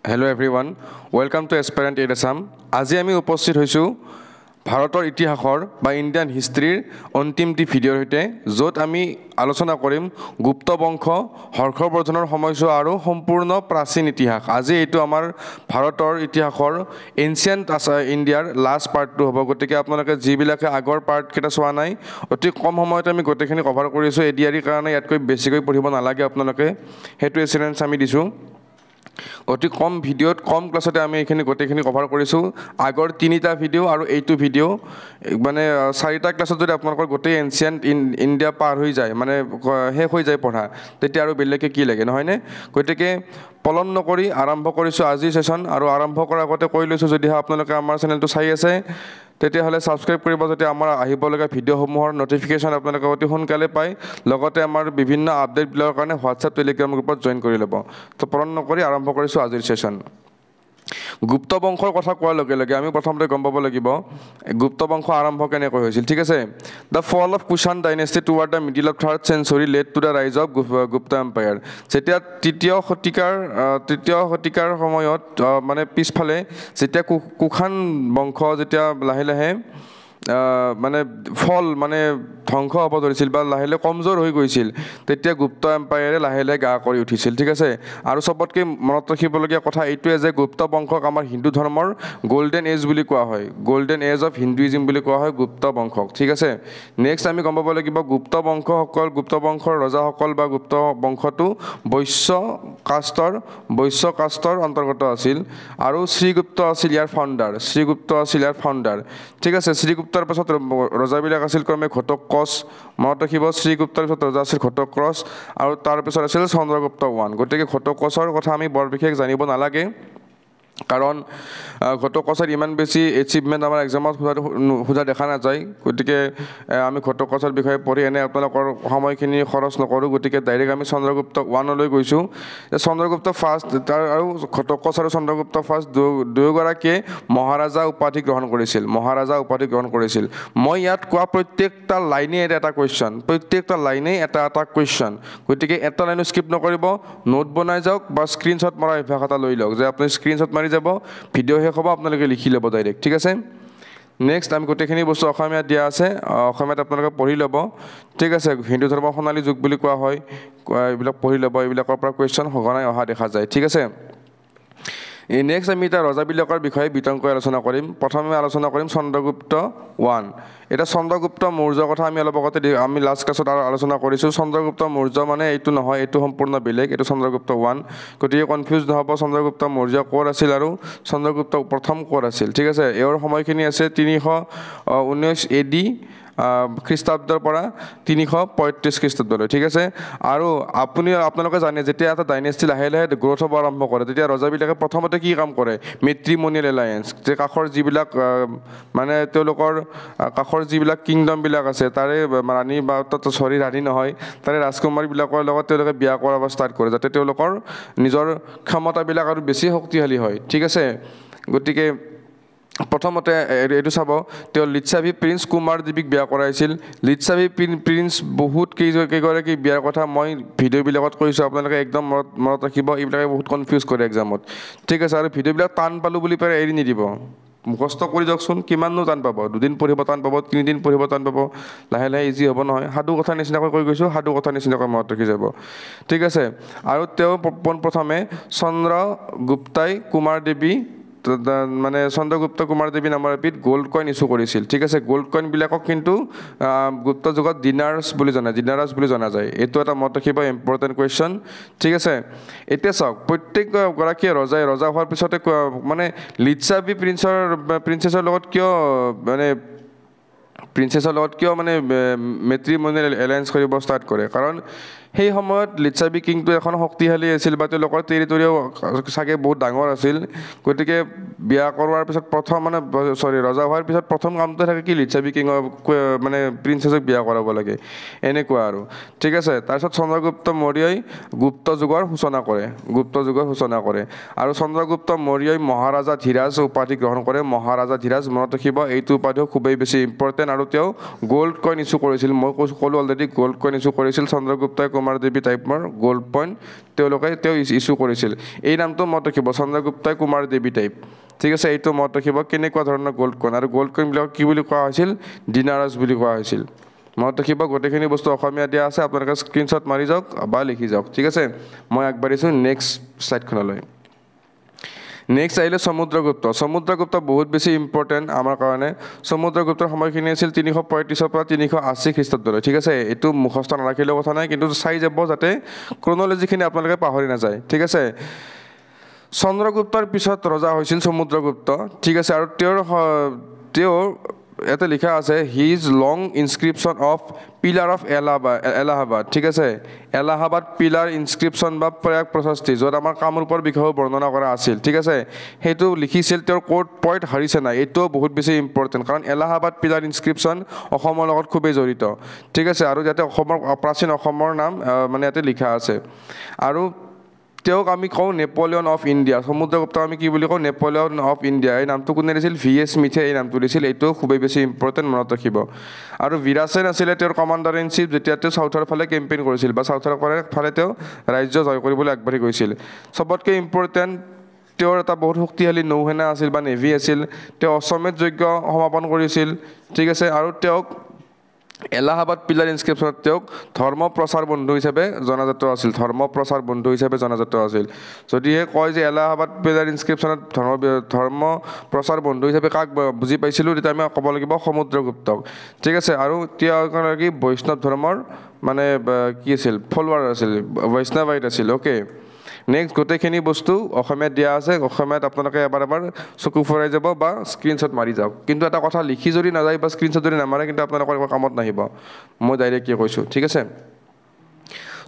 Hello everyone, welcome to Aspirant Aid Assam. আজি আমি উপস্থিত হৈছোঁ ভাৰতৰ ইতিহাসৰ বা ইণ্ডিয়ান হিষ্ট্ৰীৰ অন্তিমটি ভিডিঅ'ৰ সৈতে য'ত আমি আলোচনা কৰিম গুপ্ত বংশ হৰ্ষবৰ্ধনৰ সময়ছোৱা আৰু সম্পূৰ্ণ প্ৰাচীন ইতিহাস। আজি এইটো আমাৰ ভাৰতৰ ইতিহাসৰ এনচিয়েণ্ট ইণ্ডিয়াৰ লাষ্ট পাৰ্টটো হ'ব, গতিকে আপোনালোকে যিবিলাকে আগৰ পাৰ্টকেইটা চোৱা নাই অতি কম সময়তে আমি গোটেইখিনি কভাৰ কৰিছোঁ। এডিআৰিৰ কাৰণে ইয়াতকৈ বেছিকৈ পঢ়িব নালাগে আপোনালোকে, সেইটো এচিডেঞ্চ আমি দিছোঁ। অতি কম ভিডিঅ'ত কম ক্লাছতে আমি এইখিনি গোটেইখিনি কভাৰ কৰিছোঁ। আগৰ তিনিটা ভিডিঅ' আৰু এইটো ভিডিঅ' মানে চাৰিটা ক্লাছত যদি আপোনালোকৰ গোটেই এনচিয়েণ্ট ইণ্ডিয়া পাৰ হৈ যায়, মানে শেষ হৈ যায় পঢ়া, তেতিয়া আৰু বেলেগকৈ কি লাগে নহয়নে? গতিকে পলম নকৰি আৰম্ভ কৰিছোঁ আজিৰ ছেশ্যন। আৰু আৰম্ভ কৰাৰ আগতে কৈ লৈছোঁ, যদিহে আপোনালোকে আমাৰ চেনেলটো চাই আছে তেতিয়াহ'লে ছাবস্ক্ৰাইব কৰিব, যাতে আমাৰ আহিবলগীয়া ভিডিঅ'সমূহৰ নটিফিকেশ্যন আপোনালোকে অতি সোনকালে পায়। লগতে আমাৰ বিভিন্ন আপডেটবিলাকৰ কাৰণে হোৱাটছআপ টেলিগ্ৰাম গ্ৰুপত জইন কৰি ল'ব। তো পলম নকৰি আৰম্ভ কৰিছোঁ আজিৰ ছেশ্যন। গুপ্ত বংশৰ কথা কোৱাৰ লগে লগে আমি প্ৰথমতে গম পাব লাগিব গুপ্ত বংশ আৰম্ভ কেনেকৈ হৈছিল। ঠিক আছে, the fall of Kushan dynasty toward the middle of 3rd century led to the rise of Gupta empire. যেতিয়া তৃতীয় শতিকাৰ সময়ত মানে পিছফালে যেতিয়া কুষাণ বংশ যেতিয়া লাহে লাহে মানে ধ্বংস হ'ব ধৰিছিল বা লাহে লাহে কমজোৰ হৈ গৈছিল, তেতিয়া গুপ্ত এম্পায়াৰে লাহে লাহে গা কৰি উঠিছিল। ঠিক আছে, আৰু চবতকৈ মনত ৰাখিবলগীয়া কথা এইটোৱে যে গুপ্ত বংশক আমাৰ হিন্দু ধৰ্মৰ গল্ডেন এজ বুলি কোৱা হয়, গল্ডেন এজ অফ হিন্দুইজিম বুলি কোৱা হয় গুপ্ত বংশক। ঠিক আছে, নেক্সট আমি গম পাব লাগিব গুপ্ত বংশৰ ৰজাসকল বা গুপ্ত বংশটো বৈশ্য কাষ্টৰ অন্তৰ্গত আছিল, আৰু শ্ৰীগুপ্ত আছিল ইয়াৰ ফাউণ্ডাৰ। ঠিক আছে, শ্ৰীগুপ্তৰ পাছত ৰজাবিলাক আছিল ক্ৰমে ঘটোৎকচ, মনত ৰাখিব শ্ৰীগুপ্তৰ পিছত ৰজা আছিল ঘটোৎকচ, আৰু তাৰপিছত আছিল চন্দ্ৰগুপ্ত I। গতিকে ঘটোৎকচৰ কথা আমি বৰ বিশেষ জানিব নালাগে, কাৰণ ঘটোৎকচৰ ইমান বেছি এচিভমেণ্ট আমাৰ এক্সামত সোধা দেখা নাযায়। গতিকে আমি ঘটোৎকচৰ বিষয়ে পঢ়ি এনে আপোনালোকৰ সময়খিনি খৰচ নকৰোঁ। গতিকে ডাইৰেক্ট আমি চন্দ্ৰগুপ্ত I গৈছোঁ। চন্দ্ৰগুপ্ত ফাৰ্ষ্ট আৰু ঘটোৎকচ আৰু চন্দ্ৰগুপ্ত ফাৰ্ষ্ট দুয়োগৰাকীয়ে মহাৰাজা উপাধি গ্ৰহণ কৰিছিল। মই ইয়াত কোৱা প্ৰত্যেকটা লাইনেই এটা কুৱেশ্যন, গতিকে এটা লাইনো স্কিপ নকৰিব, নোট বনাই যাওক বা স্ক্ৰীনশ্বট মৰা অভ্যাস এটা লৈ লওক, যে আপুনি স্ক্ৰীনশ্বট মাৰি যাব, ভিডিঅ' শেষ হ'ব আপোনালোকে লিখি ল'ব ডাইৰেক্ট। ঠিক আছে, নেক্সট আমি গোটেইখিনি বস্তু অসমীয়াত দিয়া আছে, অসমীয়াত আপোনালোকে পঢ়ি ল'ব। ঠিক আছে, হিন্দু ধৰ্মৰ সোণালী যুগ বুলি কোৱা হয়, এইবিলাক পঢ়ি ল'ব, এইবিলাকৰ পৰা কুৱেশ্যন সঘনাই অহা দেখা যায়। ঠিক আছে, নেক্সট আমি এতিয়া ৰজাবিলাকৰ বিষয়ে বিতংকৈ আলোচনা কৰিম। প্ৰথমে আলোচনা কৰিম চন্দ্ৰগুপ্ত I। এতিয়া চন্দ্ৰগুপ্ত মৌৰ্যৰ কথা আমি অলপ আগতে লাষ্ট ক্লাছত আলোচনা কৰিছোঁ। চন্দ্ৰগুপ্ত মৌৰ্য মানে এইটো নহয়, এইটো সম্পূৰ্ণ বেলেগ, এইটো চন্দ্ৰগুপ্ত I। গতিকে কনফিউজ নহ'ব, চন্দ্ৰগুপ্ত মৌৰ্য ক'ৰ আছিল আৰু চন্দ্ৰগুপ্ত প্ৰথম ক'ৰ আছিল। ঠিক আছে, এওঁৰ সময়খিনি আছে 319 AD খ্ৰীষ্টাব্দৰ পৰা 335 খ্ৰীষ্টাব্দলৈ। ঠিক আছে, আৰু আপোনালোকে জানে যেতিয়া এটা ডাইনেষ্টি লাহে লাহে গ্ৰ'থ হ'ব আৰম্ভ কৰে, তেতিয়া ৰজাবিলাকে প্ৰথমতে কি কাম কৰে, মেট্ৰিমনিয়েল এলায়েন্স, যে কাষৰ যিবিলাক মানে তেওঁলোকৰ কাষৰ যিবিলাক কিংডমবিলাক আছে তাৰে ৰাণী বা ৰাণী নহয়, তাৰে ৰাজকুমাৰীবিলাকৰ লগত তেওঁলোকে বিয়া কৰাব ষ্টাৰ্ট কৰে, যাতে তেওঁলোকৰ নিজৰ ক্ষমতাবিলাক আৰু বেছি শক্তিশালী হয়। ঠিক আছে, গতিকে প্ৰথমতে এইটো চাব, তেওঁ লিচ্ছাভি প্ৰিন্স কুমাৰ দেৱীক বিয়া কৰাইছিল। লিচ্ছাভি প্ৰিন্স বহুত কেইগৰাকী বিয়াৰ কথা মই ভিডিঅ'বিলাকত কৈছোঁ, আপোনালোকে একদম মনত ৰাখিব, এইবিলাকে বহুত কনফিউজ কৰে এক্সামত। ঠিক আছে, আৰু ভিডিঅ'বিলাক টান পালোঁ বুলি পেলাই এৰি নিদিব, মুখস্থ কৰি যাওকচোন, কিমাননো টান পাব, 2 দিন পঢ়িব টান পাব, 3 দিন পঢ়িব টান পাব, লাহে লাহে ইজি হ'ব নহয়। সাধু কথা নিচিনাকৈ কৈ গৈছোঁ, সাধু কথা নিচিনাকৈ মনত ৰাখি যাব। ঠিক আছে, আৰু তেওঁ পোনপ্ৰথমে চন্দ্ৰগুপ্ত কুমাৰ দেৱী নামৰ এবিধ গ'ল্ড কইন ইছ্যু কৰিছিল। ঠিক আছে, গ'ল্ড কইনবিলাকক কিন্তু গুপ্ত যুগত ডিনাৰাছ বুলি জনা যায়। এইটো এটা মনত ৰাখিব, ইম্পৰ্টেণ্ট কুৱেশ্যন। ঠিক আছে, এতিয়া চাওক, প্ৰত্যেকগৰাকীয়ে ৰজা হোৱাৰ পিছতে মানে লিচ্ছাভি প্ৰিন্সেছৰ লগত কিয় মানে মেট্ৰিমনিয়েল এলায়েন্স কৰিব ষ্টাৰ্ট কৰে, কাৰণ সেই সময়ত লিচ্ছাভি কিংটো এখন শক্তিশালী আছিল বা তেওঁলোকৰ টেৰিটৰিও চাগে বহুত ডাঙৰ আছিল। গতিকে বিয়া কৰোৱাৰ পিছত ৰজা হোৱাৰ পিছত প্ৰথম কামটো থাকে কি, লিচ্ছাভি কিঙক মানে প্ৰিন্সেছক বিয়া কৰাব লাগে, এনেকুৱা আৰু। ঠিক আছে, তাৰপিছত চন্দ্ৰগুপ্ত মৌৰ্যই গুপ্ত যুগৰ সূচনা কৰে, আৰু চন্দ্ৰগুপ্ত মৌৰ্যই মহাৰাজা ধীৰাজ উপাধি গ্ৰহণ কৰে। মহাৰাজা ধীৰাজ মনত ৰাখিব, এইটো উপাধিও খুবেই বেছি ইম্পৰ্টেণ্ট, আৰু তেওঁ গ'ল্ড কইন ইছ্যু কৰিছিল। মই ক'লোঁ অলৰেডি, গ'ল্ড কইন ইছ্যু কৰিছিল চন্দ্ৰগুপ্ত কুমাৰ দেৱী টাইপৰ গ'ল্ড কইন তেওঁ ইছ্যু কৰিছিল এই নামটো মনত ৰাখিব চন্দ্ৰগুপ্তই কুমাৰ দেৱী টাইপ ঠিক আছে এইটো মনত ৰাখিব কেনেকুৱা ধৰণৰ গ'ল্ড কইন আৰু গ'ল্ড কইনবিলাকক কি বুলি কোৱা হৈছিল ডিনাৰাছ বুলি কোৱা হৈছিল মনত ৰাখিব গোটেইখিনি বস্তু অসমীয়া দিয়া আছে আপোনালোকে স্ক্ৰীনশ্বট মাৰি যাওক বা লিখি যাওক ঠিক আছে মই আগবাঢ়িছোঁ নেক্সট শ্লাইডখনলৈ নেক্সট আহিলে সমুদ্ৰগুপ্ত বহুত বেছি ইম্পৰ্টেণ্ট আমাৰ কাৰণে সমুদ্ৰগুপ্তৰ সময়খিনি আছিল 335 পৰা 380 খ্ৰীষ্টাব্দলৈ ঠিক আছে এইটো মুখস্থ নাৰাখিলেও কথা নাই কিন্তু চাই যাব যাতে ক্ৰনলজিখিনি আপোনালোকে পাহৰি নাযায় ঠিক আছে চন্দ্ৰগুপ্তৰ পিছত ৰজা হৈছিল সমুদ্ৰগুপ্ত ঠিক আছে আৰু তেওঁৰ ইয়াতে লিখা আছে his long inscription of pillar of Allahabad ঠিক আছে এলাহাবাদ পিলাৰ ইনস্ক্ৰিপশ্যন বা প্ৰয়াগ প্ৰশস্তি য'ত আমাৰ কামৰূপৰ বিষয়েও বৰ্ণনা কৰা আছিল ঠিক আছে সেইটো লিখিছিল তেওঁৰ কোৰ্ট পইণ্ট হৰিসেনা এইটোও বহুত বেছি ইম্পৰ্টেণ্ট কাৰণ এলাহাবাদ পিলাৰ ইনস্ক্ৰিপশ্যন অসমৰ লগত খুবেই জড়িত ঠিক আছে আৰু যাতে অসমৰ প্ৰাচীন অসমৰ নাম মানে ইয়াতে লিখা আছে আৰু তেওঁক আমি কওঁ নেপলিয়ন অফ ইণ্ডিয়া সমুদ্ৰগুপ্তক আমি কি বুলি কওঁ নেপলিয়ন অফ ইণ্ডিয়া এই নামটো কোনে দিছিল VS মিথে এই নামটো দিছিল এইটো খুবেই বেছি ইম্পৰ্টেণ্ট মনত ৰাখিব আৰু বীৰাসেন আছিলে তেওঁৰ কমাণ্ডাৰ ইন চিফ যেতিয়া তেওঁ চাউথৰ ফালে কেম্পেইন কৰিছিল বা চাউথৰ ফালে তেওঁ ৰাজ্য জয় কৰিবলৈ আগবাঢ়ি গৈছিল চবতকৈ ইম্পৰ্টেণ্ট তেওঁৰ এটা বহুত শক্তিশালী নৌসেনা আছিল বা নেভি আছিল তেওঁ অশ্বমেধ যজ্ঞ সমাপন কৰিছিল ঠিক আছে আৰু তেওঁক এলাহাবাদ পিলাৰ ইনস্ক্ৰিপশ্যনত তেওঁক ধৰ্ম প্ৰচাৰ বন্ধু হিচাপে জনাজাত আছিল যদিহে কয় যে এলাহাবাদ পিলাৰ ইনস্ক্ৰিপশ্যনত ধৰ্ম প্ৰচাৰ বন্ধু হিচাপে কাক বুজি পাইছিলোঁ তেতিয়া আমি ক'ব লাগিব সমুদ্ৰগুপ্তক ঠিক আছে আৰু তেওঁ কি বৈষ্ণৱ ধৰ্মৰ মানে কি আছিল ফলোৱাৰ আছিল বৈষ্ণৱাইট আছিল অ'কে নেক্সট গোটেইখিনি বস্তু অসমীয়াত দিয়া আছে অসমীয়াত আপোনালোকে এবাৰ চকু ফুৰাই যাব বা স্ক্ৰীনশ্বট মাৰি যাওক কিন্তু এটা কথা লিখি যদি নাযায় বা স্ক্ৰীনশ্বট যদি নামাৰে কিন্তু আপোনালোকৰ একো কামত নাহিব মই ডাইৰেক্টলি কৈছোঁ ঠিক আছে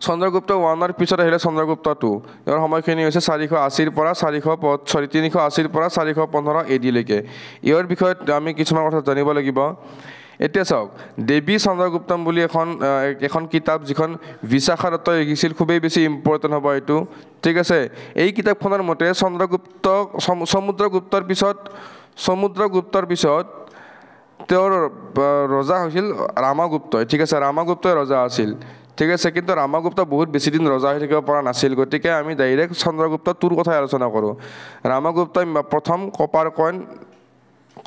চন্দ্ৰগুপ্ত 1ৰ পিছত আহিলে চন্দ্ৰগুপ্ত 2 ইয়াৰ সময়খিনি হৈছে 380 পৰা 415 AD লৈকে ইয়াৰ বিষয়ত আমি কিছুমান কথা জানিব লাগিব এতিয়া চাওক দেৱী চন্দ্ৰগুপ্তম বুলি এখন কিতাপ যিখন বিশাখা দত্তই লিখিছিল খুবেই বেছি ইম্পৰ্টেণ্ট হ'ব এইটো ঠিক আছে এই কিতাপখনৰ মতে সমুদ্ৰগুপ্তৰ পিছত তেওঁৰ ৰজা হৈছিল ৰামগুপ্তই ঠিক আছে ৰামগুপ্তই ৰজা আছিল ঠিক আছে কিন্তু ৰামগুপ্ত বহুত বেছি দিন ৰজা হৈ থাকিব পৰা নাছিল গতিকে আমি ডাইৰেক্ট চন্দ্ৰগুপ্ত 2ৰ কথাই আলোচনা কৰোঁ ৰামগুপ্তই প্ৰথম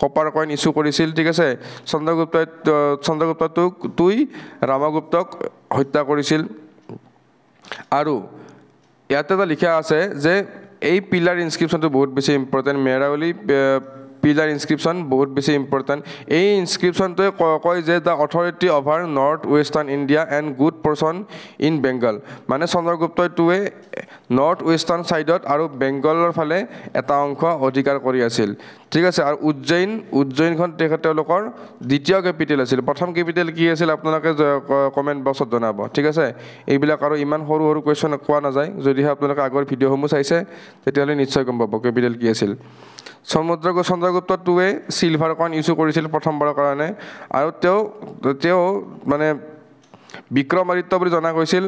কপাৰ কইন ইছ্যু কৰিছিল ঠিক আছে চন্দ্ৰগুপ্ত 2ই ৰামগুপ্তক হত্যা কৰিছিল আৰু ইয়াতে এটা লিখা আছে যে এই পিলাৰ ইনস্ক্ৰিপশ্যনটো বহুত বেছি ইম্পৰ্টেণ্ট মেৰাৱলী পিলাৰ ইনস্ক্ৰিপশ্যন বহুত বেছি ইম্পৰ্টেণ্ট এই ইনস্ক্ৰিপশ্যনটোৱে কয় যে the authority over north western India and good portion in Bengal মানে চন্দ্ৰগুপ্ত 2ৱে নৰ্থ ৱেষ্টাৰ্ণ ছাইডত আৰু বেংগলৰ ফালে এটা অংশ অধিকাৰ কৰি আছিল ঠিক আছে আৰু উজ্জয়িনখন তেওঁলোকৰ দ্বিতীয় কেপিটেল আছিল প্ৰথম কেপিটেল কি আছিল আপোনালোকে কমেণ্ট বক্সত জনাব ঠিক আছে এইবিলাক আৰু ইমান সৰু কুৱেশ্যন কোৱা নাযায় যদিহে আপোনালোকে আগৰ ভিডিঅ'সমূহ চাইছে তেতিয়াহ'লে নিশ্চয় গম পাব কেপিটেল কি আছিল চন্দ্ৰগুপ্ত 2ৱে চিলভাৰ কইন ইছ্যু কৰিছিল প্ৰথমবাৰৰ কাৰণে আৰু তেওঁ মানে বিক্ৰমাদিত্য বুলি জনা গৈছিল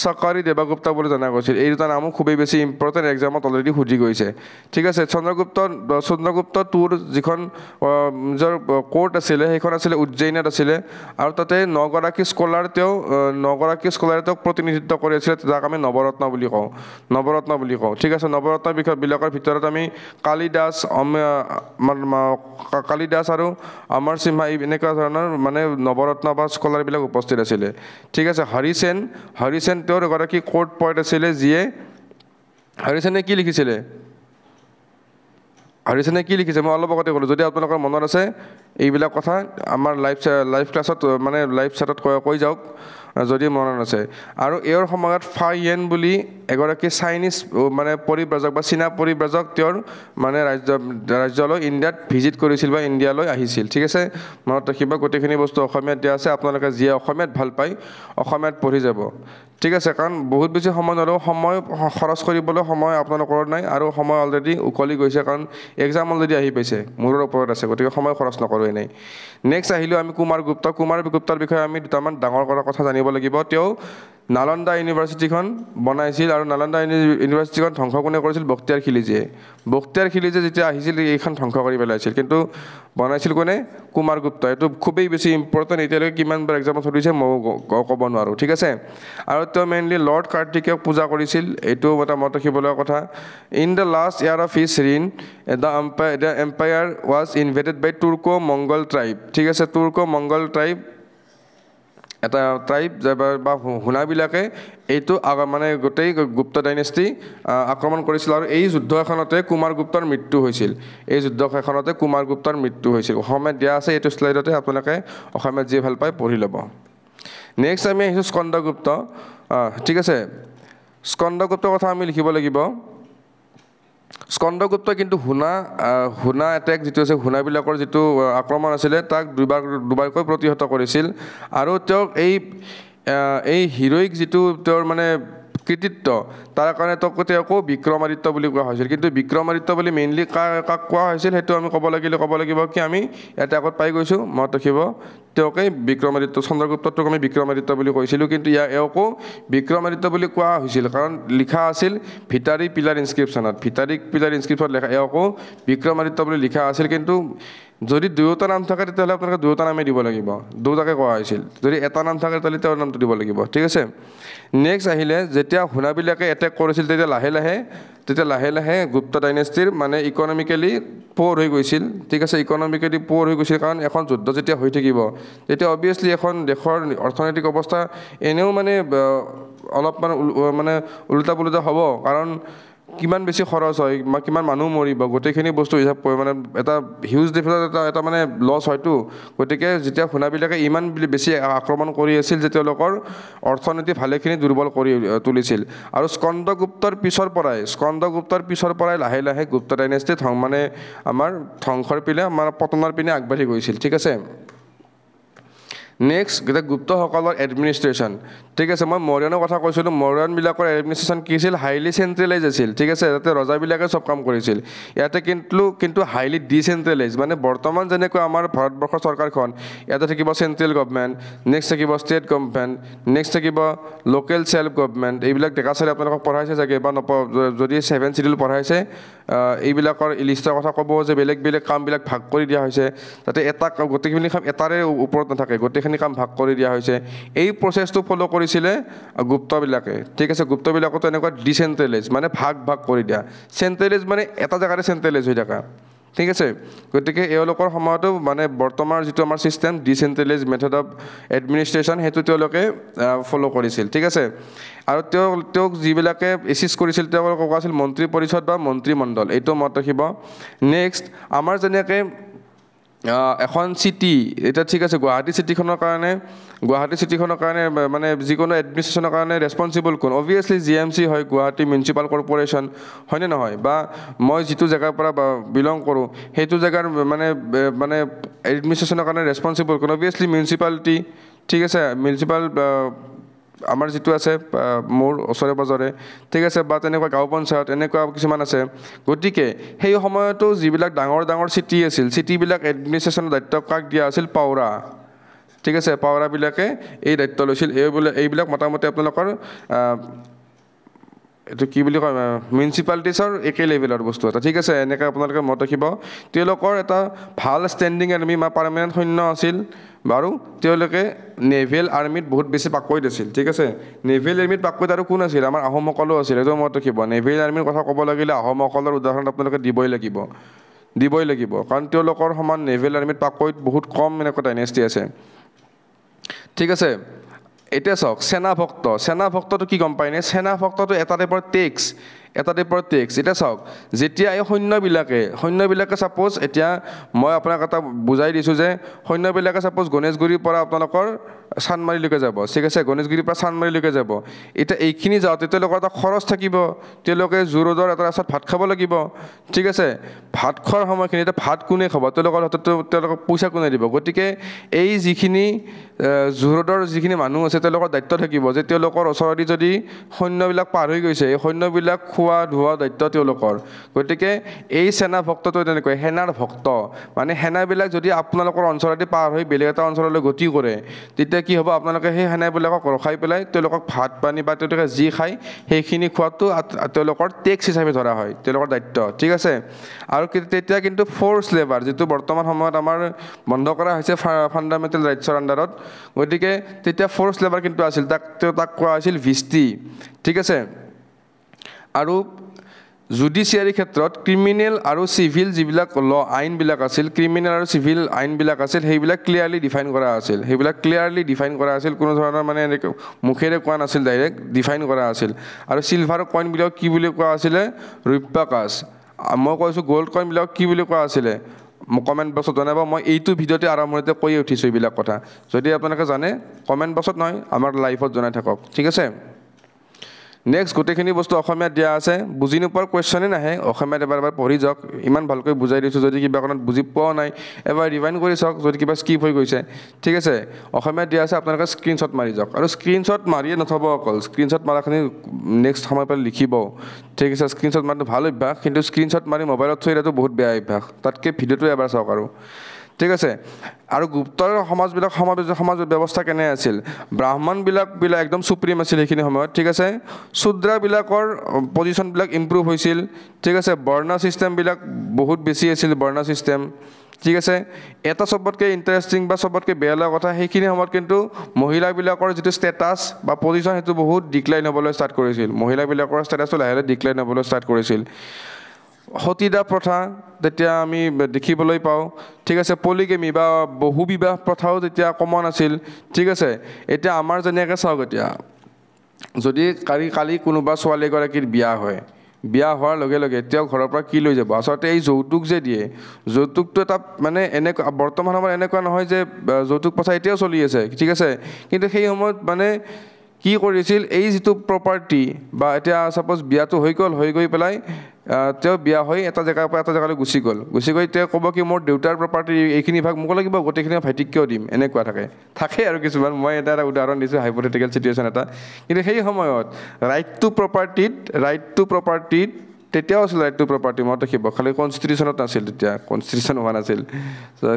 চকাৰী দেৱগুপ্ত বুলি জনা গৈছিল এই দুটা নামো খুবেই বেছি ইম্পৰ্টেণ্ট এক্সামত অলৰেডি সুধি গৈছে ঠিক আছে চন্দ্ৰগুপ্ত 2ৰ যিখন নিজৰ কোৰ্ট আছিলে সেইখন আছিলে উজ্জয়িনত আছিলে আৰু তাতে 9গৰাকী স্কলাৰ তেওঁক প্ৰতিনিধিত্ব কৰি আছিলে যাক আমি নৱৰত্ন বুলি কওঁ ঠিক আছে নৱৰত্ন বিষয়বিলাকৰ ভিতৰত আমি কালিদাস আৰু অমৰ সিংহা এনেকুৱা ধৰণৰ মানে নৱৰত্ন বা স্কলাৰবিলাক উপস্থিত আছিলে ঠিক আছে হৰিসেন তেওঁৰ এগৰাকী কোৰ্ট পইণ্ট আছিলে যিয়ে হৰিসেনে কি লিখিছিলে মই অলপ আগতে ক'লোঁ যদি আপোনালোকৰ মনত আছে এইবিলাক কথা আমাৰ লাইভ ক্লাছত মানে লাইভ চেটত কৈ যাওক যদি মনত আছে আৰু এওঁৰ সময়ত ফাইয়েন বুলি এগৰাকী চাইনিজ মানে পৰিব্ৰাজক বা চীনা পৰিব্ৰাজক তেওঁৰ মানে ৰাজ্যলৈ ইণ্ডিয়াত ভিজিট কৰিছিল বা ইণ্ডিয়ালৈ আহিছিল ঠিক আছে মনত ৰাখিব গোটেইখিনি বস্তু অসমীয়াত দিয়া আছে আপোনালোকে যিয়ে অসমীয়াত ভাল পায় অসমীয়াত পঢ়ি যাব ঠিক আছে কাৰণ বহুত বেছি সময় নল'লেও সময় খৰচ কৰিবলৈ সময় আপোনালোকৰ নাই আৰু সময় অলৰেডি উকলি গৈছে কাৰণ এক্সাম অলৰেডি আহি পাইছে মূৰৰ ওপৰত আছে গতিকে সময় খৰচ নকৰোঁ এনেই নেক্সট আহিলোঁ আমি কুমাৰগুপ্তৰ বিষয়ে আমি দুটামান ডাঙৰ কথা জানিব জানিব লাগিব তেওঁ নালন্দা ইউনিভাৰ্চিটিখন বনাইছিল আৰু নালন্দা ইউনিভাৰ্চিটিখন ধ্বংস কোনে কৰিছিল বখতিয়াৰ খিলিজীয়ে যেতিয়া আহিছিল এইখন ধ্বংস কৰি পেলাইছিল কিন্তু বনাইছিল কোনে কুমাৰগুপ্ত এইটো খুবেই বেছি ইম্পৰ্টেণ্ট এতিয়ালৈকে কিমানবাৰ এক্সামত সুধিছে মই ক'ব নোৱাৰোঁ ঠিক আছে আৰু তেওঁ মেইনলি লৰ্ড কাৰ্তিকেয়ক পূজা কৰিছিল এইটো মত ৰাখিবলগীয়া কথা in the last year of his reign the empire was invaded by Turko Mongol tribe ঠিক আছে তুৰ্কো মংগল ট্ৰাইব এটা ট্ৰাইব বা হুনাবিলাকে এইটো মানে গোটেই গুপ্ত ডাইনেষ্টি আক্ৰমণ কৰিছিল আৰু এই যুদ্ধ এখনতে কুমাৰগুপ্তৰ মৃত্যু হৈছিল এই যুদ্ধ এখনতে কুমাৰগুপ্তৰ মৃত্যু হৈছিল অসমীয়াত দিয়া আছে এইটো শ্লাইডতে আপোনালোকে অসমীয়াত যি ভাল পায় পঢ়ি ল'ব নেক্সট আমি আহিছোঁ স্কন্দগুপ্ত ঠিক আছে স্কন্দগুপ্তৰ কথা আমি লিখিব লাগিব স্কন্দগুপ্ত কিন্তু হুনা এটেক যিটো আছে হুনাবিলাকৰ যিটো আক্ৰমণ আছিলে তাক দুবাৰকৈ প্ৰতিহত কৰিছিল আৰু তেওঁক এই হিৰোইক যিটো তেওঁৰ মানে কৃতিত্ব তাৰ কাৰণে তেওঁকো বিক্ৰমাদিত্য বুলি কোৱা হৈছিল কিন্তু বিক্ৰমাদিত্য বুলি মেইনলি কাক কোৱা হৈছিল সেইটো আমি ক'ব লাগিব কি আমি ইয়াতে আগত পাই গৈছোঁ মনত ৰাখিব তেওঁকে বিক্ৰমাদিত্য চন্দ্ৰগুপ্তটোক আমি বিক্ৰমাদিত্য বুলি কৈছিলোঁ কিন্তু এওঁকো বিক্ৰমাদিত্য বুলি কোৱা হৈছিল কাৰণ লিখা আছিল ভিটাৰী পিলাৰ ইনস্ক্ৰিপশ্যনত লেখা এওঁকো বিক্ৰমাদিত্য বুলি লিখা আছিল কিন্তু যদি দুয়োটা নাম থাকে তেতিয়াহ'লে আপোনালোকে দুয়োটা নামেই দিব লাগিব দুয়োটাকে কোৱা হৈছিল যদি এটা নাম থাকে তেতিয়াহ'লে তেওঁৰ নামটো দিব লাগিব ঠিক আছে নেক্সট আহিলে যেতিয়া হুনাবিলাকে এটেক কৰিছিল তেতিয়া লাহে লাহে গুপ্ত ডাইনেষ্টিৰ মানে ইকনমিকেলি প'ৰ হৈ গৈছিল ঠিক আছে ইকনমিকেলি প'ৰ হৈ গৈছিল কাৰণ এখন যুদ্ধ যেতিয়া হৈ থাকিব তেতিয়া অবভিয়াছলি এখন দেশৰ অৰ্থনৈতিক অৱস্থা এনেও মানে অলপমান মানে উল্টা পুল্টা হ'ব কাৰণ কিমান বেছি খৰচ হয় বা কিমান মানুহ মৰিব গোটেইখিনি বস্তু হিচাপ কৰি মানে এটা হিউজ ডিফাৰেঞ্চ এটা মানে লছ হয়তো গতিকে যেতিয়া হুনাবিলাকে ইমান বেছি আক্ৰমণ কৰি আছিল যে তেওঁলোকৰ অৰ্থনীতি ভালেখিনি দুৰ্বল কৰি তুলিছিল আৰু স্কন্দগুপ্তৰ পিছৰ পৰাই লাহে লাহে গুপ্ত ডাইনেষ্টি মানে আমাৰ ধ্বংসৰ পিনে আমাৰ পতনৰ পিনে আগবাঢ়ি গৈছিল ঠিক আছে নেক্সট এতিয়া গুপ্তসকলৰ এডমিনিষ্ট্ৰেশ্যন ঠিক আছে মই মৌৰ্যনৰ কথা কৈছিলোঁ মৌৰ্যনবিলাকৰ এডমিনিষ্ট্ৰেশ্যন কি আছিল হাইলি চেণ্ট্ৰেলাইজ আছিল ঠিক আছে যাতে ৰজাবিলাকে চব কাম কৰিছিল ইয়াতে কিন্তু হাইলি ডিচেণ্ট্ৰেলাইজ মানে বৰ্তমান যেনেকৈ আমাৰ ভাৰতবৰ্ষৰ চৰকাৰখন ইয়াতে থাকিব চেণ্ট্ৰেল গভৰ্ণমেণ্ট নেক্সট থাকিব ষ্টেট গভৰ্ণমেণ্ট নেক্সট থাকিব লোকেল ছেল্ফ গভৰ্ণমেণ্ট এইবিলাক ডেকা ছোৱালী আপোনালোকক পঢ়াইছে চাগে বা যদি 7 শিডিউল পঢ়াইছে এইবিলাকৰ লিষ্টৰ কথা ক'ব যে বেলেগ কামবিলাক ভাগ কৰি দিয়া হৈছে যাতে গোটেইখিনি কাম এটাৰে ওপৰত নাথাকে গোটেইখিনি কাম ভাগ কৰি দিয়া হৈছে এই প্ৰচেছটো ফ'ল' কৰিছিলে গুপ্তবিলাকে ঠিক আছে গুপ্তবিলাকতো এনেকুৱা ডিচেণ্ট্ৰেলাইজ মানে ভাগ কৰি দিয়া চেণ্ট্ৰেলাইজ মানে এটা জেগাতে চেণ্ট্ৰেলাইজ হৈ থকা ঠিক আছে গতিকে এওঁলোকৰ সময়তো মানে বৰ্তমান যিটো আমাৰ system decentralise method of administration সেইটো তেওঁলোকে ফ'ল' কৰিছিল ঠিক আছে আৰু তেওঁক যিবিলাকে এচিষ্ট কৰিছিল তেওঁলোকক আছিল মন্ত্ৰী পৰিষদ বা মন্ত্ৰীমণ্ডল এইটো মনত ৰাখিব নেক্সট আমাৰ যেনেকৈ এখন চিটি এটা ঠিক আছে গুৱাহাটী চিটিখনৰ কাৰণে মানে যিকোনো এডমিনিষ্ট্ৰেশ্যনৰ কাৰণে ৰেছপনচিবল কোন অবভিয়াছলি GMC হয় গুৱাহাটী মিউনিচিপাল কৰ্প'ৰেশ্যন হয়নে নহয় বা মই যিটো জেগাৰ পৰা বিলং কৰোঁ সেইটো জেগাৰ মানে এডমিনিষ্ট্ৰেশ্যনৰ কাৰণে ৰেছপনচিবল কোন অবভিয়াছলি মিউনিচিপালিটি ঠিক আছে মিউনিচিপাল আমাৰ যিটো আছে মোৰ ওচৰে পাজৰে ঠিক আছে বা তেনেকুৱা গাঁও পঞ্চায়ত এনেকুৱা কিছুমান আছে গতিকে সেই সময়তো যিবিলাক ডাঙৰ চিটি আছিল চিটিবিলাক এডমিনিষ্ট্ৰেশ্যনৰ দায়িত্ব কাক দিয়া আছিল পাউৰা ঠিক আছে পাউৰাবিলাকে এই দায়িত্ব লৈছিল এইবিলাক মোটামুটি আপোনালোকৰ এইটো কি বুলি কয় মিউনিচিপালিটিছৰ একে লেভেলৰ বস্তু এটা ঠিক আছে এনেকৈ আপোনালোকে মনত ৰাখিব তেওঁলোকৰ এটা ভাল ষ্টেণ্ডিং আৰ্মি বা পাৰ্মানেণ্ট সৈন্য আছিল বাৰু তেওঁলোকে নেভেল আৰ্মিত বহুত বেছি পাকৈত আছিল ঠিক আছে নেভেল আৰ্মিত পাকৈত আৰু কোন আছিল আমাৰ আহোমসকলো আছিল এইটো মনত ৰাখিব নেভেল আৰ্মিৰ কথা ক'ব লাগিলে আহোমসকলৰ উদাহৰণ আপোনালোকে দিবই লাগিব কাৰণ তেওঁলোকৰ সমান নেভেল আৰ্মিত পাকৈত বহুত কম এনেকুৱা ডাইনেষ্টি আছে ঠিক আছে এতিয়া চাওক সেনাভক্তটো কি গম পায়নে সেনাভক্তটো এটা টাইপৰ টেক্স এতিয়া চাওক যেতিয়া এই সৈন্যবিলাকে ছাপ'জ এতিয়া মই আপোনাক এটা বুজাই দিছোঁ যে সৈন্যবিলাকে ছাপ'জ গণেশগুৰিৰ পৰা আপোনালোকৰ চান্দমাৰীলৈকে যাব ঠিক আছে গণেশগুৰিৰ পৰা চান্দমাৰীলৈকে যাব এতিয়া এইখিনি যাওঁতে তেওঁলোকৰ এটা খৰচ থাকিব তেওঁলোকে জু-ৰোডৰ এটা ৰাস্তাত ভাত খাব লাগিব ঠিক আছে ভাত খোৱাৰ সময়খিনি এতিয়া ভাত কোনে খাব তেওঁলোকৰ হাততো তেওঁলোকক পইচা কোনে দিব গতিকে এই যিখিনি জু-ৰোডৰ যিখিনি মানুহ আছে তেওঁলোকৰ দায়িত্ব থাকিব যে তেওঁলোকৰ ওচৰেদি যদি সৈন্যবিলাক পাৰ হৈ গৈছে এই সৈন্যবিলাক খোৱা ধোৱা দায়িত্ব তেওঁলোকৰ গতিকে এই সেনা ভক্তটো তেনেকৈ সেনাৰ ভক্ত মানে সেনাবিলাক যদি আপোনালোকৰ অঞ্চলতে পাৰ হৈ বেলেগ এটা অঞ্চললৈ গতি কৰে তেতিয়া কি হ'ব আপোনালোকে সেই সেনাবিলাকক ৰখাই পেলাই তেওঁলোকক ভাত পানী বা তেওঁলোকে যি খায় সেইখিনি খোৱাটো তেওঁলোকৰ টেক্স হিচাপে ধৰা হয় তেওঁলোকৰ দায়িত্ব ঠিক আছে আৰু তেতিয়া কিন্তু ফ'ৰ্চ লেবাৰ যিটো বৰ্তমান সময়ত আমাৰ বন্ধ কৰা হৈছে ফাণ্ডামেণ্টেল ৰাইটছৰ আণ্ডাৰত গতিকে তেতিয়া ফ'ৰ্চ লেবাৰ কিন্তু আছিল তাক কোৱা হৈছিল ভিষ্টি ঠিক আছে আৰু জুডিচিয়াৰী ক্ষেত্ৰত ক্ৰিমিনেল আৰু চিভিল যিবিলাক ল আইনবিলাক আছিল ক্ৰিমিনেল আৰু চিভিল আইনবিলাক আছিল সেইবিলাক ক্লিয়াৰলি ডিফাইন কৰা আছিল কোনো ধৰণৰ মানে এনেকৈ মুখেৰে কোৱা নাছিল ডাইৰেক্ট ডিফাইন কৰা আছিল আৰু চিলভাৰ কইনবিলাক কি বুলি কোৱা আছিলে ৰূপ্যকাচ মই কৈছোঁ গ'ল্ড কইনবিলাক কি বুলি কোৱা আছিলে কমেণ্ট বক্সত জনাব মই এইটো ভিডিঅ'তে আৰম্ভণিতে কৈ উঠিছোঁ এইবিলাক কথা যদি আপোনালোকে জানে কমেণ্ট বক্সত নহয় আমাৰ লাইভত জনাই থাকক ঠিক আছে নেক্সট গোটেইখিনি বস্তু অসমীয়াত দিয়া আছে বুজি নোপোৱাৰ কুৱেশ্যনেই নাহে অসমীয়াত এবাৰ পঢ়ি যাওক ইমান ভালকৈ বুজাই দিছোঁ যদি কিবা কাৰণত বুজি পোৱাও নাই এবাৰ ৰিভাইণ্ড কৰি চাওক যদি কিবা স্কিপ হৈ গৈছে ঠিক আছে অসমীয়াত দিয়া আছে আপোনালোকে স্ক্ৰীনশ্বট মাৰি যাওক আৰু স্ক্ৰীনশ্বট মাৰিয়ে নথ'ব অকল স্ক্ৰীনশ্বট মাৰাখিনি নেক্সট সময় পালে লিখিব ঠিক আছে স্ক্ৰীনশ্বট মাৰাটো ভাল অভ্যাস কিন্তু স্ক্ৰীনশ্বট মাৰি মোবাইলত থৈ দিয়াটো বহুত বেয়া অভ্যাস তাতকৈ ভিডিঅ'টো এবাৰ চাওক আৰু ঠিক আছে আৰু গুপ্তৰ সমাজ ব্যৱস্থা কেনে আছিল ব্ৰাহ্মণবিলাক একদম সুপ্ৰিম আছিল সেইখিনি সময়ত ঠিক আছে শূদ্ৰবিলাকৰ পজিশ্যনবিলাক ইম্প্ৰুভ হৈছিল ঠিক আছে বৰ্ণ ছিষ্টেমবিলাক বহুত বেছি আছিল বৰ্ণ ছিষ্টেম ঠিক আছে এটা চবতকৈ ইণ্টাৰেষ্টিং বা চবতকৈ বেয়া লগা কথা সেইখিনি সময়ত কিন্তু মহিলাবিলাকৰ যিটো ষ্টেটাছ বা পজিশ্যন সেইটো বহুত ডিক্লাইন হ'বলৈ ষ্টাৰ্ট কৰিছিল মহিলাবিলাকৰ ষ্টেটাছটো লাহে লাহে ডিক্লাইন হ'বলৈ ষ্টাৰ্ট কৰিছিল সতীদাহ প্ৰথা তেতিয়া আমি দেখিবলৈ পাওঁ ঠিক আছে পলিগেমি বা বহুবিবাহ প্ৰথাও তেতিয়া কমন আছিল ঠিক আছে এতিয়া আমাৰ যেনেকৈ চাওক এতিয়া যদি কালি কোনোবা ছোৱালী এগৰাকীৰ বিয়া হোৱাৰ লগে লগে তেওঁ ঘৰৰ পৰা কি লৈ যাব আচলতে এই যৌতুক যে দিয়ে যৌতুকটো এটা মানে এনেকুৱা বৰ্তমান সময়ত এনেকুৱা নহয় যে যৌতুক প্ৰথা এতিয়াও চলি আছে ঠিক আছে কিন্তু সেই সময়ত মানে কি কৰিছিল এই যিটো প্ৰপাৰ্টি বা এতিয়া ছাপ'জ বিয়াটো হৈ গৈ পেলাই তেওঁ বিয়া হৈ এটা জেগাৰ পৰা এটা জেগালৈ গুচি গৈ তেওঁ ক'ব কি মোৰ দেউতাৰ প্ৰপাৰ্টি এইখিনি ভাগ মোক লাগিব গোটেইখিনি ভাইটিক কিয় দিম এনেকুৱা থাকে আৰু কিছুমান মই এটা উদাহৰণ দিছোঁ হাইপথেটিকেল চিটুৱেশ্যন এটা কিন্তু সেই সময়ত ৰাইট টু প্ৰপাৰ্টিত তেতিয়াও আছিল ৰাইট টু প্ৰপাৰ্টি মনত ৰাখিব খালি কনষ্টিটিউশ্যনত নাছিল তেতিয়া কনষ্টিটিউশ্যন হোৱা নাছিল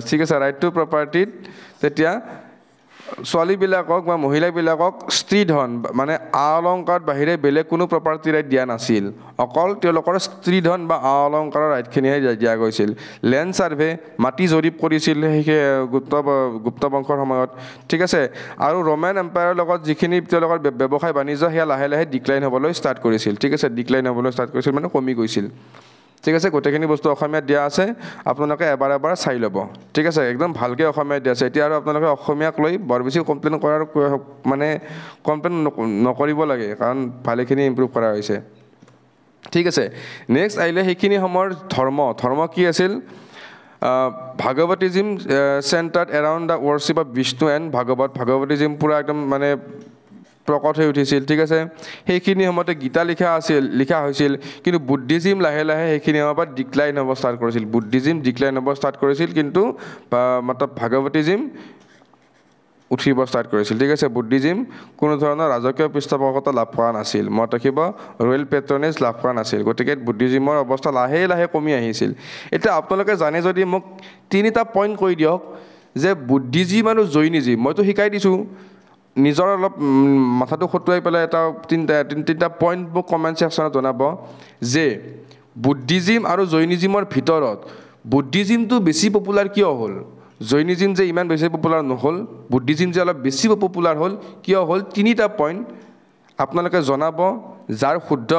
ঠিক আছে ৰাইট টু প্ৰপাৰ্টিত তেতিয়া ছোৱালীবিলাকক বা মহিলাবিলাকক স্ত্ৰীধন মানে আ অলংকাৰ বাহিৰে বেলেগ কোনো প্ৰপাৰ্টি ৰাইট দিয়া নাছিল অকল তেওঁলোকৰ স্ত্ৰীধন বা আ অলংকাৰৰ ৰাইটখিনিহে দিয়া গৈছিল লেণ্ড ছাৰ্ভে মাটি জৰীপ কৰিছিল সেই গুপ্ত বংশৰ সময়ত ঠিক আছে আৰু ৰোমান এম্পায়াৰৰ লগত যিখিনি তেওঁলোকৰ ব্যৱসায় বাণিজ্য সেয়া লাহে লাহে ডিক্লাইন হ'বলৈ ষ্টাৰ্ট কৰিছিল ঠিক আছে মানে কমি গৈছিল ঠিক আছে গোটেইখিনি বস্তু অসমীয়াত দিয়া আছে আপোনালোকে এবাৰ চাই ল'ব ঠিক আছে একদম ভালকৈ অসমীয়াত দিয়া আছে এতিয়া আৰু আপোনালোকে অসমীয়াক লৈ বৰ বেছি কমপ্লেইন কৰাৰ মানে কমপ্লেইন নকৰিব লাগে কাৰণ ভালেখিনি ইম্প্ৰুভ কৰা হৈছে ঠিক আছে নেক্সট আহিলে সেইখিনি সময়ৰ ধৰ্ম কি আছিল Bhagavatism centred around the worship of Vishnu and Bhagavatism পূৰা একদম মানে প্ৰকট হৈ উঠিছিল ঠিক আছে সেইখিনি সময়তে গীতা লিখা হৈছিল কিন্তু বুদ্ধিজিম লাহে লাহে সেইখিনি সময়ৰ পৰা ডিক্লাইন হ'ব ষ্টাৰ্ট কৰিছিল কিন্তু মতলব ভাগৱতিজিম উঠিব ষ্টাৰ্ট কৰিছিল ঠিক আছে বুদ্ধিজিম কোনো ধৰণৰ ৰাজকীয় পৃষ্ঠপোষকতা লাভ কৰা নাছিল মনত ৰাখিব ৰয়েল পেট্ৰনেজ লাভ কৰা নাছিল গতিকে বুদ্ধিজিমৰ অৱস্থা লাহে লাহে কমি আহিছিল এতিয়া আপোনালোকে জানে যদি মোক তিনিটা পইণ্ট কৈ দিয়ক যে বুদ্ধিজিম আৰু জৈনিজিম মইতো শিকাই দিছোঁ নিজৰ অলপ মাথাটো খটুৱাই পেলাই এটা তিনিটা পইণ্ট মোক কমেণ্ট ছেকশ্যনত জনাব যে বুদ্ধিজিম আৰু জৈনিজিমৰ ভিতৰত বুদ্ধিজিমটো বেছি পপুলাৰ কিয় হ'ল জৈনিজিম যে ইমান বেছি পপুলাৰ নহ'ল বুদ্ধিজিম যে অলপ বেছি পপুলাৰ হ'ল কিয় হ'ল তিনিটা পইণ্ট আপোনালোকে জনাব যাৰ শুদ্ধ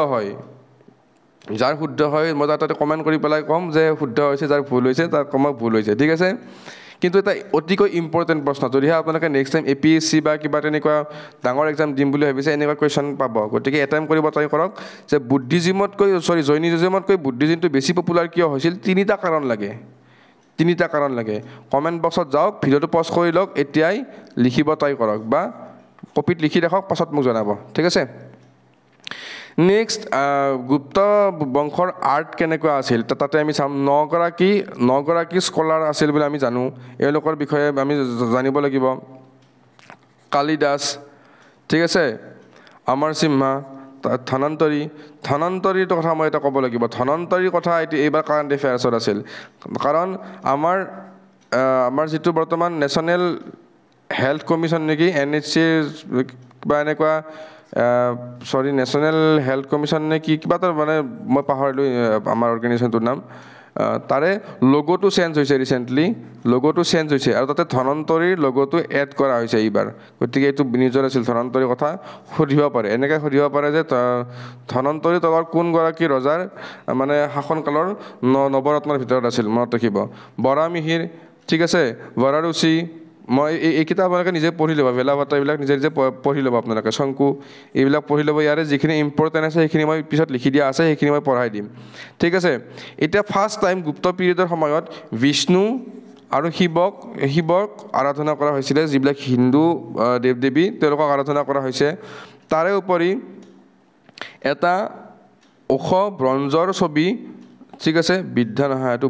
হয় মই তাতে কমেণ্ট কৰি পেলাই ক'ম যে শুদ্ধ হৈছে যাৰ ভুল হৈছে তাৰ কমক ভুল হৈছে ঠিক আছে কিন্তু এটা অতিকৈ ইম্পৰ্টেণ্ট প্ৰশ্ন যদিহে আপোনালোকে নেক্সট টাইম APSC বা কিবা তেনেকুৱা ডাঙৰ এক্সাম দিম বুলি ভাবিছে এনেকুৱা কুৱেশ্যন পাব গতিকে এটেম্প কৰিব ট্ৰাই কৰক যে জৈনিজিমতকৈ বুদ্ধিজিমটো বেছি পপুলাৰ কিয় হৈছিল তিনিটা কাৰণ লাগে কমেণ্ট বক্সত যাওক ভিডিঅ'টো পজ কৰি লওক এতিয়াই লিখিব ট্ৰাই কৰক বা কপিত লিখি ৰাখক পাছত মোক জনাব ঠিক আছে নেক্সট গুপ্ত বংশৰ আৰ্ট কেনেকুৱা আছিল তাতে আমি চাম নগৰাকী স্কলাৰ আছিল বুলি আমি জানো এওঁলোকৰ বিষয়ে আমি জানিব লাগিব কালিদাস ঠিক আছে অমৰ সিংহা ধনন্তৰীৰ কথা মই এটা ক'ব লাগিব ধনন্তৰীৰ কথা এইবাৰ কাৰেণ্ট এফেয়াৰ্ছত আছিল কাৰণ আমাৰ যিটো বৰ্তমান নেশ্যনেল হেল্থ কমিশ্যন নেকি NHC বা এনেকুৱা নেশ্যনেল হেল্থ কমিশ্যন নে কি কিবা এটা মানে মই পাহৰিলোঁ আমাৰ অৰ্গেনাইজেশ্যনটোৰ নাম তাৰে লগোটো চেঞ্জ হৈছে ৰিচেণ্টলি লগোটো চেঞ্জ হৈছে আৰু তাতে ধনন্তৰীৰ লগোটো এড কৰা হৈছে এইবাৰ গতিকে এইটো নিউজৰ আছিল ধনন্তৰীৰ কথা সুধিব পাৰে এনেকৈ সুধিব পাৰে যে ধনন্তৰীৰ তলৰ কোনগৰাকী ৰজাৰ মানে শাসনকালৰ নৱৰত্নৰ ভিতৰত আছিল মনত ৰাখিব বৰামিহিৰ ঠিক আছে বৰাৰুচি মই এইকেইটা আপোনালোকে নিজে পঢ়ি ল'ব বেলাভাটা এইবিলাক নিজে নিজে পঢ়ি ল'ব আপোনালোকে শংকু এইবিলাক পঢ়ি ল'ব ইয়াৰে যিখিনি ইম্পৰ্টেণ্ট আছে সেইখিনি মই পিছত লিখি দিয়া আছে সেইখিনি মই পঢ়াই দিম ঠিক আছে এতিয়া ফাৰ্ষ্ট টাইম গুপ্ত পিৰিয়ডৰ সময়ত বিষ্ণু আৰু শিৱক আৰাধনা কৰা হৈছিলে যিবিলাক হিন্দু দেৱ দেৱী তেওঁলোকক আৰাধনা কৰা হৈছে তাৰে উপৰি এটা ওখ ব্ৰঞ্জৰ ছবি ঠিক আছে বৃদ্ধা নহয় এইটো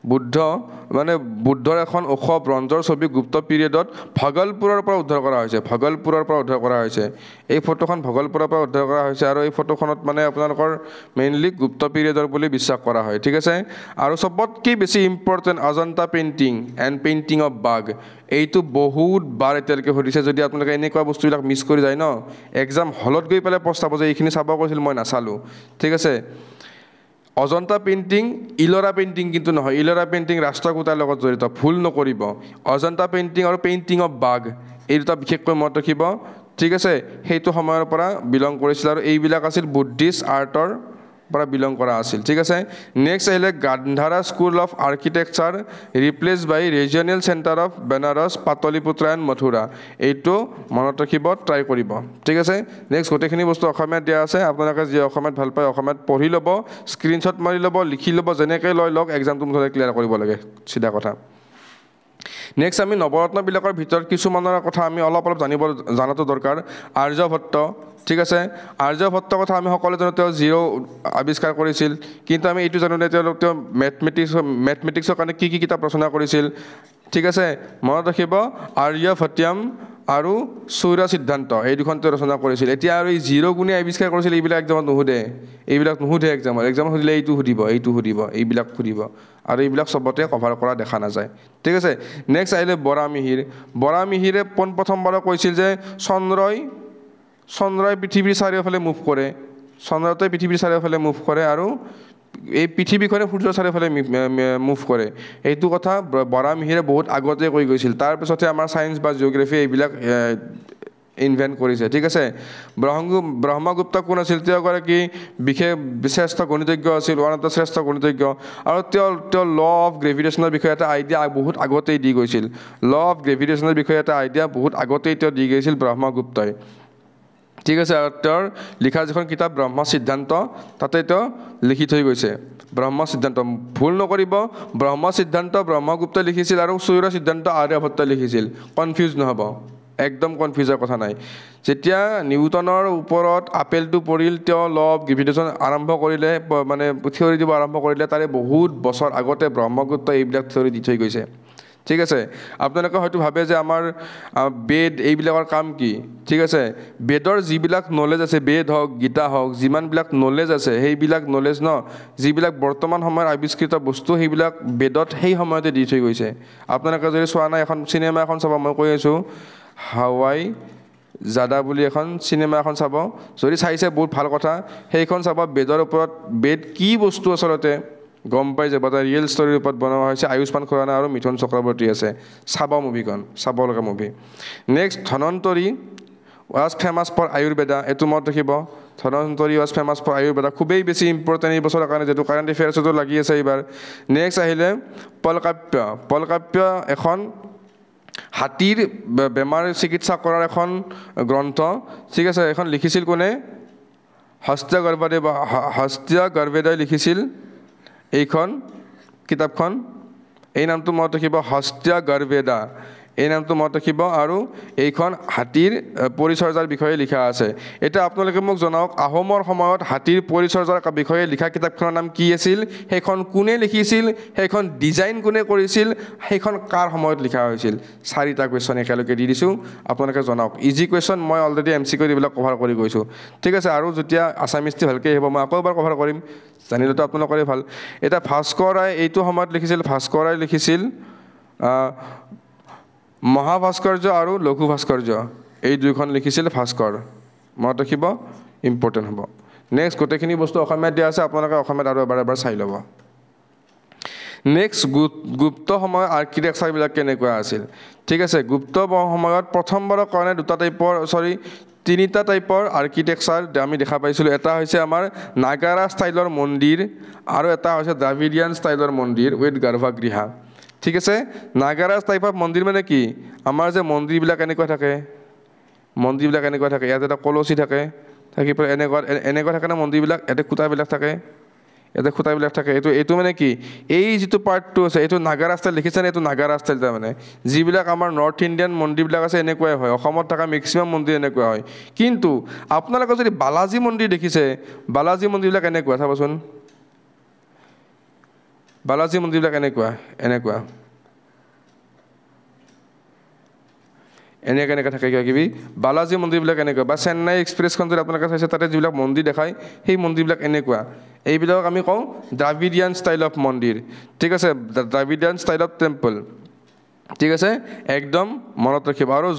বুদ্ধৰ এখন ওখ ব্ৰঞ্জৰ ছবি গুপ্ত পিৰিয়ডত ভগলপুৰৰ পৰা উদ্ধাৰ কৰা হৈছে এই ফটোখন ভগলপুৰৰ পৰা উদ্ধাৰ কৰা হৈছে আৰু এই ফটোখনত মানে আপোনালোকৰ মেইনলি গুপ্ত পিৰিয়ডৰ বুলি বিশ্বাস কৰা হয় ঠিক আছে আৰু চবতকৈ বেছি ইম্পৰ্টেণ্ট অজন্তা পেইণ্টিং অফ বাঘ এইটো বহুত বাৰ এতিয়ালৈকে সুধিছে যদি আপোনালোকে এনেকুৱা বস্তুবিলাক মিছ কৰি যায় ন এক্সাম হলত গৈ পেলাই পস্তাব যে এইখিনি চাব কৈছিল মই নাচালোঁ ঠিক আছে অজন্তা পেইণ্টিং ইলৰা পেইণ্টিং কিন্তু নহয় ইলৰা পেইণ্টিং ৰাষ্ট্ৰকূটাৰ লগত জড়িত ভুল নকৰিব অজন্তা পেইণ্টিং আৰু পেইণ্টিং অফ বাঘ এই দুটা বিশেষকৈ মনত ৰাখিব ঠিক আছে সেইটো সময়ৰ পৰা বিলং কৰিছিল আৰু এইবিলাক আছিল বুদ্ধিষ্ট আৰ্টৰ পৰা বিলং কৰা আছিল ঠিক আছে নেক্সট আহিলে Gandhara school of architecture replace by regional centre of Benares Pataliputra and Mathura এইটো মনত ৰাখিব ট্ৰাই কৰিব ঠিক আছে নেক্সট গোটেইখিনি বস্তু অসমীয়াত দিয়া আছে আপোনালোকে যি অসমীয়াত ভাল পায় অসমীয়াত পঢ়ি ল'ব স্ক্ৰীনশ্বট মাৰি ল'ব লিখি ল'ব যেনেকৈ লৈ লওক এক্সামটো মুঠতে ক্লিয়াৰ কৰিব লাগে চিধা কথা নেক্সট আমি নৱৰত্নবিলাকৰ ভিতৰত কিছুমানৰ কথা আমি অলপ জানাটো দৰকাৰ আৰ্যভট্ট ঠিক আছে আৰ্যভট্টৰ কথা আমি সকলোৱে জানো তেওঁ জিৰ' আৱিষ্কাৰ কৰিছিল কিন্তু আমি এইটো জানো যে তেওঁ মেথমেটিক্সৰ কাৰণে কি কিতাপ ৰচনা কৰিছিল ঠিক আছে মনত ৰাখিব আৰ্যভট্টম আৰু সৌৰ সিদ্ধান্ত এই দুখন তেওঁ ৰচনা কৰিছিল এতিয়া আৰু এই জিৰ' কোনে আৱিষ্কাৰ কৰিছিল এইবিলাক এক্সামত নুসুধে এক্সামত সুধিলে এইটো সুধিব এইবিলাক সুধিব আৰু এইবিলাক চবতে কভাৰ কৰা দেখা নাযায় ঠিক আছে নেক্সট আহিলে বৰামিহিৰে পোনপ্ৰথমবাৰে কৈছিল যে চন্দ্ৰই পৃথিৱীৰ চাৰিওফালে মুভ কৰে আৰু এই পৃথিৱীখনে সূৰ্যৰ চাৰিওফালে মুভ কৰে এইটো কথা বৰামিহিৰে বহুত আগতে কৈ গৈছিল তাৰপিছতে আমাৰ ছায়েন্স বা জিঅ'গ্ৰাফি এইবিলাক ইনভেণ্ট কৰিছে ঠিক আছে ব্ৰহ্মগুপ্ত কোন আছিল তেওঁ এগৰাকী বিশেষ শ্ৰেষ্ঠ গণিতজ্ঞ আছিল ওৱান অফ দ্য শ্ৰেষ্ঠ গণিতজ্ঞ আৰু তেওঁ ল অফ গ্ৰেভিটেশ্যনৰ বিষয়ে এটা আইডিয়া বহুত আগতেই দি গৈছিল তেওঁ দি গৈছিল ব্ৰহ্মগুপ্তই ঠিক আছে আৰু তেওঁৰ লিখা যিখন কিতাপ ব্ৰহ্ম সিদ্ধান্ত তাতে তেওঁ লিখি থৈ গৈছে ব্ৰহ্ম সিদ্ধান্ত ভুল নকৰিব ব্ৰহ্ম সিদ্ধান্ত ব্ৰহ্মগুপ্তই লিখিছিল আৰু সৌৰ সিদ্ধান্ত আৰ্যভট্টই লিখিছিল কনফিউজ নহ'ব একদম কনফিউজৰ কথা নাই যেতিয়া নিউটনৰ ওপৰত আপেলটো পৰিল তেওঁ ল অফ গ্ৰেভিটেশ্যন আৰম্ভ কৰিলে মানে থিয়ৰী দিব আৰম্ভ কৰিলে তাৰে বহুত বছৰ আগতে ব্ৰহ্মগুপ্তই এইবিলাক থিয়ৰী দি থৈ গৈছে ঠিক আছে আপোনালোকে হয়তো ভাবে যে আমাৰ বেদ এইবিলাকৰ কাম কি ঠিক আছে বেদৰ যিবিলাক নলেজ আছে বেদ হওক গীতা হওক যিমানবিলাক নলেজ আছে সেইবিলাক নলেজ যিবিলাক বৰ্তমান সময়ৰ আৱিষ্কৃত বস্তু সেইবিলাক বেদত সেই সময়তে দি থৈ গৈছে আপোনালোকে যদি চোৱা নাই এখন চিনেমা এখন চাব মই কৈ আছোঁ হাৱাই জাদা বুলি এখন চিনেমা এখন চাব যদি চাইছে বহুত ভাল কথা সেইখন চাব বেদৰ ওপৰত বেদ কি বস্তু আচলতে গম পাই যাব এটা ৰিয়েল ষ্টৰীৰ ওপৰত বনোৱা হৈছে আয়ুষ্মান খুৰানা আৰু মিথুন চক্ৰৱৰ্তী আছে চাব লগা movie next Dhanvantari was famous for Ayurveda এইটো মনত ৰাখিব Dhanvantari was famous for Ayurveda খুবেই বেছি ইম্পৰ্টেণ্ট এই বছৰৰ কাৰণে যিহেতু কাৰেণ্ট এফেয়াৰ্ছতো লাগি আছে এইবাৰ নেক্সট আহিলে পলকাপ্য এখন হাতীৰ বেমাৰ চিকিৎসা কৰাৰ এখন গ্ৰন্থ ঠিক আছে এখন লিখিছিল কোনে হস্ত্য গৰ্ভেদই লিখিছিল এইখন কিতাপখন এই নামটো মনত ৰাখিব হস্ত্য গৰ্ভেদা এই নামটো মনত ৰাখিব আৰু এইখন হাতীৰ পৰিচৰ্যাৰ বিষয়ে লিখা আছে এটা আপোনালোকে মোক জনাওক আহোমৰ সময়ত হাতীৰ পৰিচৰ্যাৰ বিষয়ে লিখা কিতাপখনৰ নাম কি আছিল সেইখন কোনে লিখিছিল সেইখন ডিজাইন কোনে কৰিছিল সেইখন কাৰ সময়ত লিখা হৈছিল চাৰিটা কোৱেশ্চন একেলগে দি দিছোঁ আপোনালোকে জনাওক ইজি কোৱেশ্চন মই অলৰেডি MCQ এইবিলাক কভাৰ কৰি গৈছোঁ ঠিক আছে আৰু যেতিয়া আছামিজটো ভালকৈ আহিব মই আকৌ এবাৰ কভাৰ কৰিম জানিলেতো আপোনালোকৰে ভাল এটা ভাস্কৰ ৰায় এইটো সময়ত লিখিছিল ভাস্কৰ ৰায় লিখিছিল মহাভাস্কৰ্য আৰু লঘু ভাস্কৰ্য এই দুইখন লিখিছিল ভাস্কৰ মনত ৰাখিব ইম্পৰ্টেণ্ট হ'ব নেক্সট গোটেইখিনি বস্তু অসমীয়াত দিয়া আছে আপোনালোকে অসমীয়াত আৰু এবাৰ চাই ল'ব নেক্সট গুপ্ত সময়ৰ আৰ্কিটেক্সাৰবিলাক কেনেকুৱা আছিল ঠিক আছে গুপ্ত সময়ত প্ৰথমবাৰৰ কাৰণে তিনিটা টাইপৰ আৰ্কিটেক্সাৰ আমি দেখা পাইছিলোঁ এটা হৈছে আমাৰ নাগাৰা ষ্টাইলৰ মন্দিৰ আৰু এটা হৈছে দ্ৰাবিডিয়ান ষ্টাইলৰ মন্দিৰ উইথ গৰ্ভগৃহ ঠিক আছে নাগাৰা টাইপ অফ মন্দিৰ মানে কি আমাৰ যে মন্দিৰবিলাক এনেকুৱা থাকে ইয়াত এটা কলচী থাকে থাকি পেলাই এনেকুৱা থাকে না মন্দিৰবিলাক ইয়াতে খুঁটাবিলাক থাকে এইটো মানে কি এই যিটো পাৰ্টটো আছে এইটো নাগাৰা ষ্টাইল দেখিছেনে এইটো নাগাৰা ষ্টাইল তাৰমানে যিবিলাক আমাৰ নৰ্থ ইণ্ডিয়ান মন্দিৰবিলাক আছে এনেকুৱাই হয় অসমত থকা মেক্সিমাম মন্দিৰ এনেকুৱা হয় কিন্তু আপোনালোকে যদি বালাজী মন্দিৰ দেখিছে বালাজী মন্দিৰবিলাক এনেকুৱা চাবচোন বালাজী মন্দিৰবিলাক এনেকুৱা এনেকৈ থাকে কিবা কিবি বালাজী মন্দিৰবিলাক এনেকুৱা বা চেন্নাই এক্সপ্ৰেছখন যদি আপোনালোকে চাইছে তাতে যিবিলাক মন্দিৰ দেখায় সেই মন্দিৰবিলাক এনেকুৱা এইবিলাকক আমি কওঁ দ্ৰাবিডিয়ান ষ্টাইল অফ মন্দিৰ ঠিক আছে দ্ৰাবিডিয়ান ষ্টাইল অফ টেম্পল ঠিক আছে একদম মনত ৰাখিব আৰু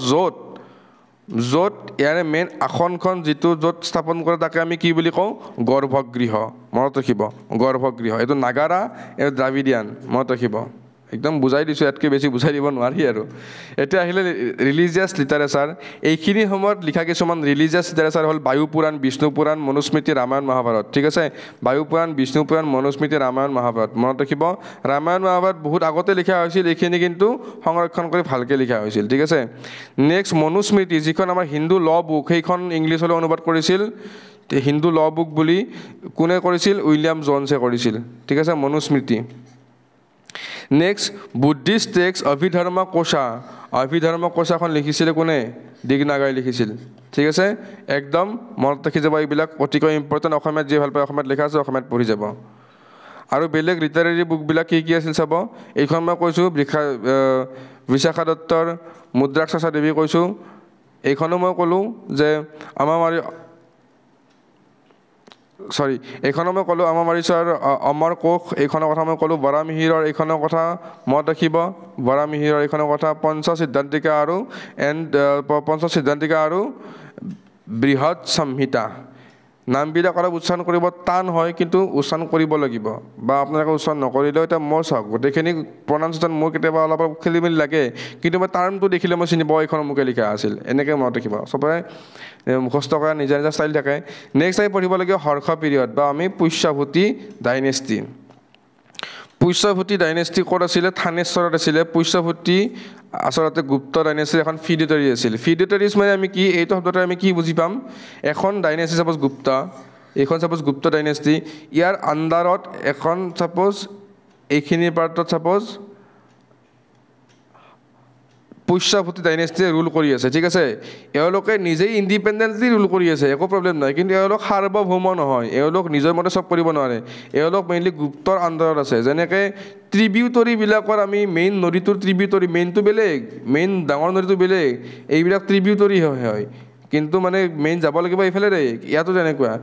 য'ত ইয়াৰে মেইন আসনখন যিটো য'ত স্থাপন কৰে তাকে আমি কি বুলি কওঁ গৰ্ভগৃহ মনত ৰাখিব গৰ্ভগৃহ এইটো নাগাৰা এইটো দ্ৰাবিডিয়ান মনত ৰাখিব একদম বুজাই দিছোঁ ইয়াতকৈ বেছি বুজাই দিব নোৱাৰি আৰু এতিয়া আহিলে ৰিলিজিয়াছ লিটাৰেচাৰ এইখিনি সময়ত লিখা কিছুমান ৰিলিজিয়াছ লিটাৰেচাৰ হ'ল বায়ু পুৰাণ বিষ্ণু পুৰাণ মনুস্মৃতি ৰামায়ণ মহাভাৰত ঠিক আছে বায়ু পুৰাণ বিষ্ণু পুৰাণ মনুস্মৃতি ৰামায়ণ মহাভাৰত মনত ৰাখিব ৰামায়ণ মহাভাৰত বহুত আগতে লিখা হৈছিল এইখিনি কিন্তু সংৰক্ষণ কৰি ভালকৈ লিখা হৈছিল ঠিক আছে নেক্সট মনুস্মৃতি যিখন আমাৰ হিন্দু ল বুক সেইখন ইংলিছলৈ অনুবাদ কৰিছিল হিন্দু ল বুক বুলি কোনে কৰিছিল উইলিয়াম জনছে কৰিছিল ঠিক আছে মনুস্মৃতি নেক্সট বুদ্ধিষ্ট টেক্সট অভিধৰ্ম কোশাখন লিখিছিলে কোনে দিগনাগাই লিখিছিল ঠিক আছে একদম মনত ৰাখি যাব এইবিলাক অতিকৈ ইম্পৰ্টেণ্ট অসমীয়াত যি ভাল পায় অসমীয়াত লিখা আছে অসমীয়াত পঢ়ি যাব আৰু বেলেগ লিটাৰেৰী বুকবিলাক কি আছিল চাব এইখন মই কৈছোঁ বিশাখা দত্তৰ মুদ্ৰাক্ষসা দেৱী কৈছোঁ এইখনো মই ক'লোঁ যে এইখনো মই ক'লোঁ আমাৰ মাৰিছৰ অমৰ কোষ এইখনৰ কথা মই ক'লোঁ বৰা মিহিৰৰ এইখনৰ কথা মনত ৰাখিব বৰা মিহিৰৰ এইখনৰ কথা পঞ্চ সিদ্ধান্তিকা আৰু বৃহৎ সংহিতা নামবিলাক অলপ উচ্চাৰণ কৰিব টান হয় কিন্তু উচ্চাৰণ কৰিব লাগিব বা আপোনালোকে উচ্চাৰণ নকৰিলেও এতিয়া মই চাওক গোটেইখিনি প্ৰনাউন্সিয়েশ্যন মোৰ কেতিয়াবা অলপ খেলি মেলি লাগে কিন্তু মই টাৰ্মটো দেখিলে মই চিনি পাওঁ এইখনৰ মোকে লিখা আছিল এনেকৈ মনত ৰাখিব চবৰে মুখস্থ কৰা নিজা ষ্টাইল থাকে নেক্সট আমি পঢ়িবলগীয়া হৰ্ষ পিৰিয়ড বা আমি পুষ্যভূতি ডাইনেষ্টি ক'ত আছিলে থানেশ্বৰত আছিলে পুষ্যভূতি আচলতে গুপ্ত ডাইনেষ্টিৰ এখন ফিউডেটাৰী আছিল ফিউডেটাৰীজ মানে আমি কি এইটো শব্দতে আমি কি বুজি পাম এখন ডাইনেষ্টি চাপ'জ এইখন চাপ'জ গুপ্ত ডাইনেষ্টি ইয়াৰ আণ্ডাৰত এখন চাপ'জ এইখিনিৰ পাৰ্টত চাপ'জ পুষ্যভূতি ডাইনেষ্টিয়ে ৰুল কৰি আছে ঠিক আছে এওঁলোকে নিজেই ইণ্ডিপেণ্ডেণ্টলি ৰুল কৰি আছে একো প্ৰব্লেম নাই কিন্তু এওঁলোক সাৰ্বভৌম নহয় এওঁলোক নিজৰ মতে চব কৰিব নোৱাৰে এওঁলোক মেইনলি গুপ্তৰ আণ্ডাৰত আছে যেনেকৈ ট্ৰিবিউটৰীবিলাকৰ আমি মেইন নদীটোৰ ট্ৰিবিউটৰী মেইনটো বেলেগ মেইন ডাঙৰ নদীটো বেলেগ এইবিলাক ট্ৰিবিউটৰী হয় কিন্তু মানে মেইন যাব লাগিব এইফালে ইয়াতো তেনেকুৱা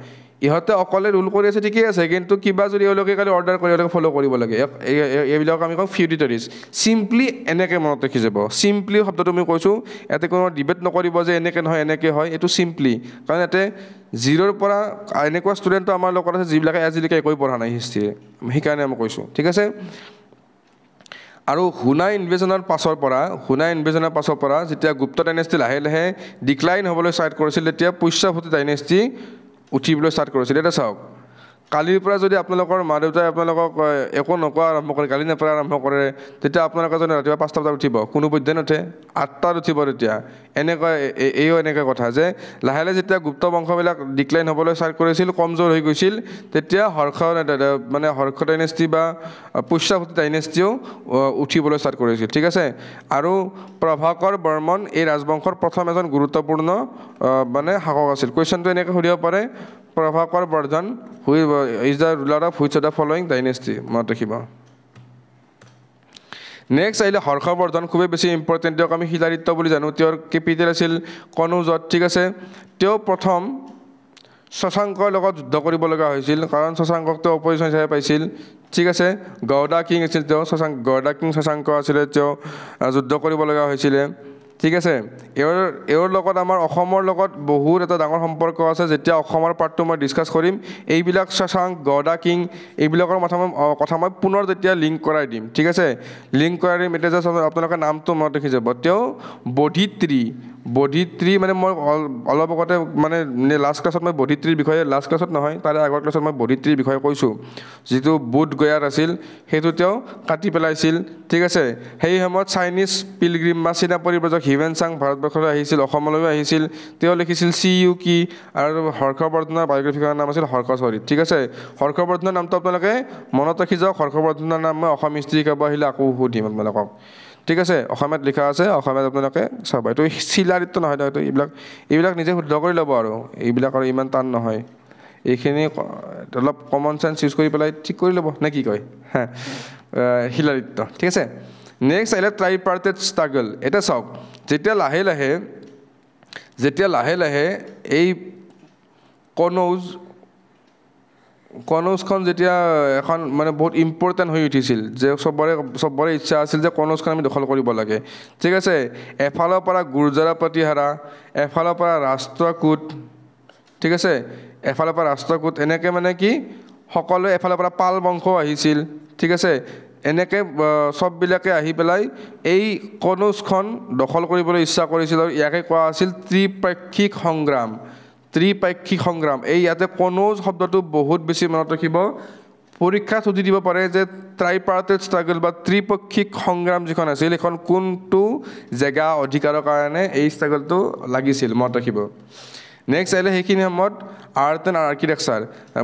ইহঁতে অকলে ৰুল কৰি আছে ঠিকেই আছে কিন্তু কিবা যদি এওঁলোকে খালি অৰ্ডাৰ কৰি এওঁলোকে ফ'ল' কৰিব লাগে এইবিলাক আমি কওঁ ফিউডেটাৰীজ চিম্পলি এনেকৈ মনত ৰাখি যাব চিম্পলি শব্দটো মই কৈছোঁ ইয়াতে কোনো ডিবেট নকৰিব যে এনেকৈ নহয় এনেকৈ হয় এইটো চিম্পলি কাৰণ ইয়াতে জিৰ'ৰ পৰা এনেকুৱা ষ্টুডেণ্টটো আমাৰ লগত আছে যিবিলাকে আজিলৈকে একোৱে পঢ়া নাই হিষ্ট্ৰী সেইকাৰণে মই কৈছোঁ ঠিক আছে আৰু হুনাই ইনভেজনৰ পাছৰ পৰা যেতিয়া গুপ্ত ডাইনেষ্টি লাহে লাহে ডিক্লাইন হ'বলৈ ষ্টাৰ্ট কৰিছিল তেতিয়া পুষ্যভূতি ডাইনেষ্টি উঠিবলৈ ষ্টাৰ্ট কৰিছিল এতিয়া চাওক কালিৰ পৰা যদি আপোনালোকৰ মা দেউতাই আপোনালোকক একো নকোৱা আৰম্ভ কৰে গালি নেপৰা আৰম্ভ কৰে তেতিয়া আপোনালোকে যদি ৰাতিপুৱা 5টা বজাত উঠিব কোনো বুদ্ধি নুঠে 8টাত উঠিব তেতিয়া এনেকুৱা এইও এনেকুৱা কথা যে লাহে লাহে যেতিয়া গুপ্ত বংশবিলাক ডিক্লাইন হ'বলৈ ষ্টাৰ্ট কৰিছিল কমজোৰ হৈ গৈছিল তেতিয়া হৰ্ষ মানে হৰ্ষ ডাইনেষ্টি বা পুষ্যভূতি ডাইনেষ্টিও উঠিবলৈ ষ্টাৰ্ট কৰিছিল ঠিক আছে আৰু প্ৰভাকৰ বৰ্মন এই ৰাজবংশৰ প্ৰথম এজন গুৰুত্বপূৰ্ণ মানে শাসক আছিল কুৱেশ্যনটো এনেকৈ সুধিব পাৰে প্ৰভাকৰ বৰ্ধন who is the ruler of which of the following dynasty মনত ৰাখিব নেক্সট আহিলে হৰ্ষবৰ্ধন খুবেই বেছি ইম্পৰ্টেণ্ট তেওঁক আমি শিলাদিত্য বুলি জানো তেওঁৰ কেপিটেল আছিল কনৌজত ঠিক আছে তেওঁ প্ৰথম শশাংকৰ লগত যুদ্ধ কৰিব লগা হৈছিল কাৰণ শশাংকক তেওঁ অপজিশ্যন হিচাপে পাইছিল ঠিক আছে গৌডা কিং আছিল তেওঁ গৌডা কিং শশাংক আছিলে তেওঁ যুদ্ধ কৰিব লগা হৈছিলে ঠিক আছে এওঁৰ লগত আমাৰ অসমৰ লগত বহুত এটা ডাঙৰ সম্পৰ্ক আছে যেতিয়া অসমৰ পাৰ্টটো মই ডিছকাছ কৰিম এইবিলাক শশাংক গৌডা কিং এইবিলাকৰ কথা মই পুনৰ যেতিয়া লিংক কৰাই দিম ঠিক আছে লিংক কৰাই দিম এতিয়া জাষ্ট আপোনালোকে নামটো মনত ৰাখি যাব তেওঁ বোধিত্ৰী মানে মই অলপ আগতে মানে লাষ্ট ক্লাছত মই বোধিত্ৰীৰ বিষয়ে লাষ্ট ক্লাছত নহয় তাৰে আগৰ ক্লাছত মই বোধিত্ৰীৰ বিষয়ে কৈছোঁ যিটো বুধ গয়াৰ আছিল সেইটো তেওঁ কাটি পেলাইছিল ঠিক আছে সেই সময়ত চাইনিজ পিলগ্ৰিম বা চীনা পৰিব্ৰজক হিউৱেন চাং ভাৰতবৰ্ষলৈ আহিছিল অসমলৈও আহিছিল তেওঁ লিখিছিল CU কি আৰু হৰ্ষবৰ্ধনৰ বায়োগ্ৰাফিখনৰ নাম আছিল হৰ্ষচৰিত ঠিক আছে হৰ্ষবৰ্ধনৰ নামটো আপোনালোকে মনত ৰাখি যাওক হৰ্ষবৰ্ধনৰ নাম মই অসম হিষ্ট্ৰী শিকাব আহিলে আকৌ সুধিম আপোনালোকক ঠিক আছে অসমত লিখা আছে অসমত আপোনালোকে চাব এইটো শিলাদিত্য নহয় এইটো এইবিলাক নিজে শুদ্ধ কৰি ল'ব আৰু এইবিলাক আৰু ইমান টান নহয় এইখিনি অলপ কমন চেন্স ইউজ কৰি পেলাই ঠিক কৰি ল'ব নে কি কয় শিলাদিত্য ঠিক আছে নেক্সট আহিলে ট্ৰাইপাৰ্টেড ষ্ট্ৰাগল এটা চাওক যেতিয়া লাহে লাহে এই কনৌজখন যেতিয়া এখন মানে বহুত ইম্পৰ্টেণ্ট হৈ উঠিছিল যে চবৰে ইচ্ছা আছিল যে কনৌজখন আমি দখল কৰিব লাগে ঠিক আছে এফালৰ পৰা গুৰ্জাৰা প্ৰতিহাৰা এফালৰ পৰা ৰাষ্ট্ৰকূট ঠিক আছে এফালৰ পৰা ৰাষ্ট্ৰকূট এনেকৈ মানে কি সকলোৱে এফালৰ পৰা পাল বংশ আহিছিল ঠিক আছে এনেকৈ সববিলাকে আহি পেলাই এই কনৌজখন দখল কৰিবলৈ ইচ্ছা কৰিছিল আৰু ইয়াকে কোৱা আছিল ত্ৰিপাক্ষিক সংগ্ৰাম এই ইয়াতে কনৌজ শব্দটো বহুত বেছি মনত ৰাখিব পৰীক্ষাত সুধি দিব পাৰে যে ট্ৰাইপাৰ্টেড ষ্ট্ৰাগল বা ত্ৰিপাক্ষিক সংগ্ৰাম যিখন আছিল এইখন কোনটো জেগা অধিকাৰৰ কাৰণে এই ষ্ট্ৰাগলটো লাগিছিল মনত ৰাখিব নেক্সট আহিলে সেইখিনি সময়ত আৰ্ট এণ্ড আৰ্কিটেক্সাৰ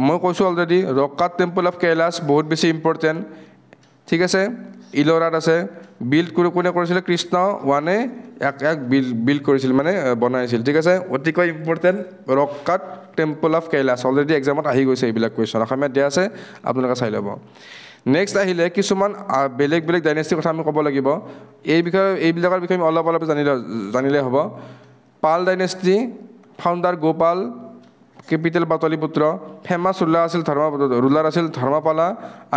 মই কৈছোঁ already rock cut temple of Kailash বহুত বেছি ইম্পৰ্টেণ্ট ঠিক আছে ইলোৰাত আছে বিল্ড কোনে কৰিছিলে কৃষ্ণ ওৱানে এক বিল্ড কৰিছিল মানে বনাইছিল ঠিক আছে অতিকৈ important rock cut temple of Kailash already এক্সামত আহি গৈছে এইবিলাক কুৱেশ্যন অসমীয়াত দিয়া আছে আপোনালোকে চাই ল'ব নেক্সট আহিলে কিছুমান বেলেগ ডাইনেষ্টিৰ কথা আমি ক'ব লাগিব এইবিলাকৰ বিষয়ে আমি অলপ জানিলে হ'ব Pala dynasty founder Gopal capital Pataliputra famous ruler আছিল ধৰ্মপালা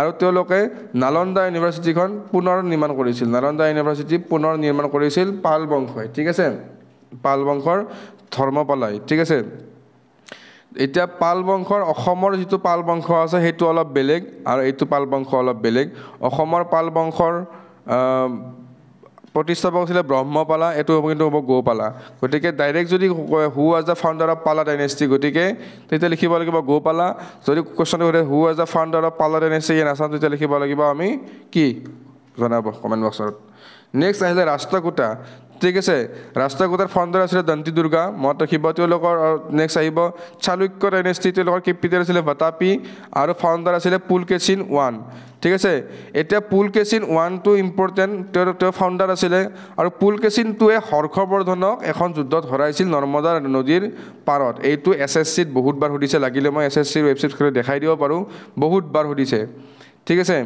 আৰু তেওঁলোকে নালন্দা ইউনিভাৰ্চিটিখন পুনৰ নিৰ্মাণ কৰিছিল পাল বংশই ঠিক আছে পাল বংশৰ ধৰ্মপালাই ঠিক আছে এতিয়া পাল বংশৰ অসমৰ যিটো পাল বংশ আছে সেইটো অলপ বেলেগ আৰু এইটো পাল বংশ অলপ বেলেগ অসমৰ পাল বংশৰ প্ৰতিষ্ঠাপক আছিলে ব্ৰহ্মপালা এইটো হ'ব কিন্তু হ'ব গোপালা গতিকে ডাইৰেক্ট যদি who was the founder of পালা ডাইনেষ্টি গতিকে তেতিয়া লিখিব লাগিব গোপালা যদি কুৱেশ্যনটো সোধে who was the founder of পালা ডাইনেষ্টি ইন আছাম তেতিয়া লিখিব লাগিব আমি কি জনাব কমেণ্ট বক্সত নেক্সট আহিলে ৰাষ্ট্ৰকূটা ঠিক আছে ৰাষ্ট্ৰকূটাৰ ফাউণ্ডাৰ আছিলে দন্তি দুৰ্গা মনত ৰাখিব তেওঁলোকৰ নেক্সট আহিব চালুক্য ডাইনেষ্টি তেওঁলোকৰ কেপিটেল আছিলে ভটাপি আৰু ফাউণ্ডাৰ আছিলে পুলকেচিন ওৱান ঠিক আছে এতিয়া পুলকেচিন ওৱানটো ইম্পৰ্টেণ্ট তেওঁ ফাউণ্ডাৰ আছিলে আৰু পুলকেচিন টুৱে হৰ্ষবৰ্ধনক এখন যুদ্ধত হৰাইছিল নৰ্মদা নদীৰ পাৰত এইটো SSCত বহুতবাৰ সুধিছে লাগিলে মই SSCৰ ৱেবছাইট খুলি দেখাই দিব পাৰোঁ বহুতবাৰ সুধিছে ঠিক আছে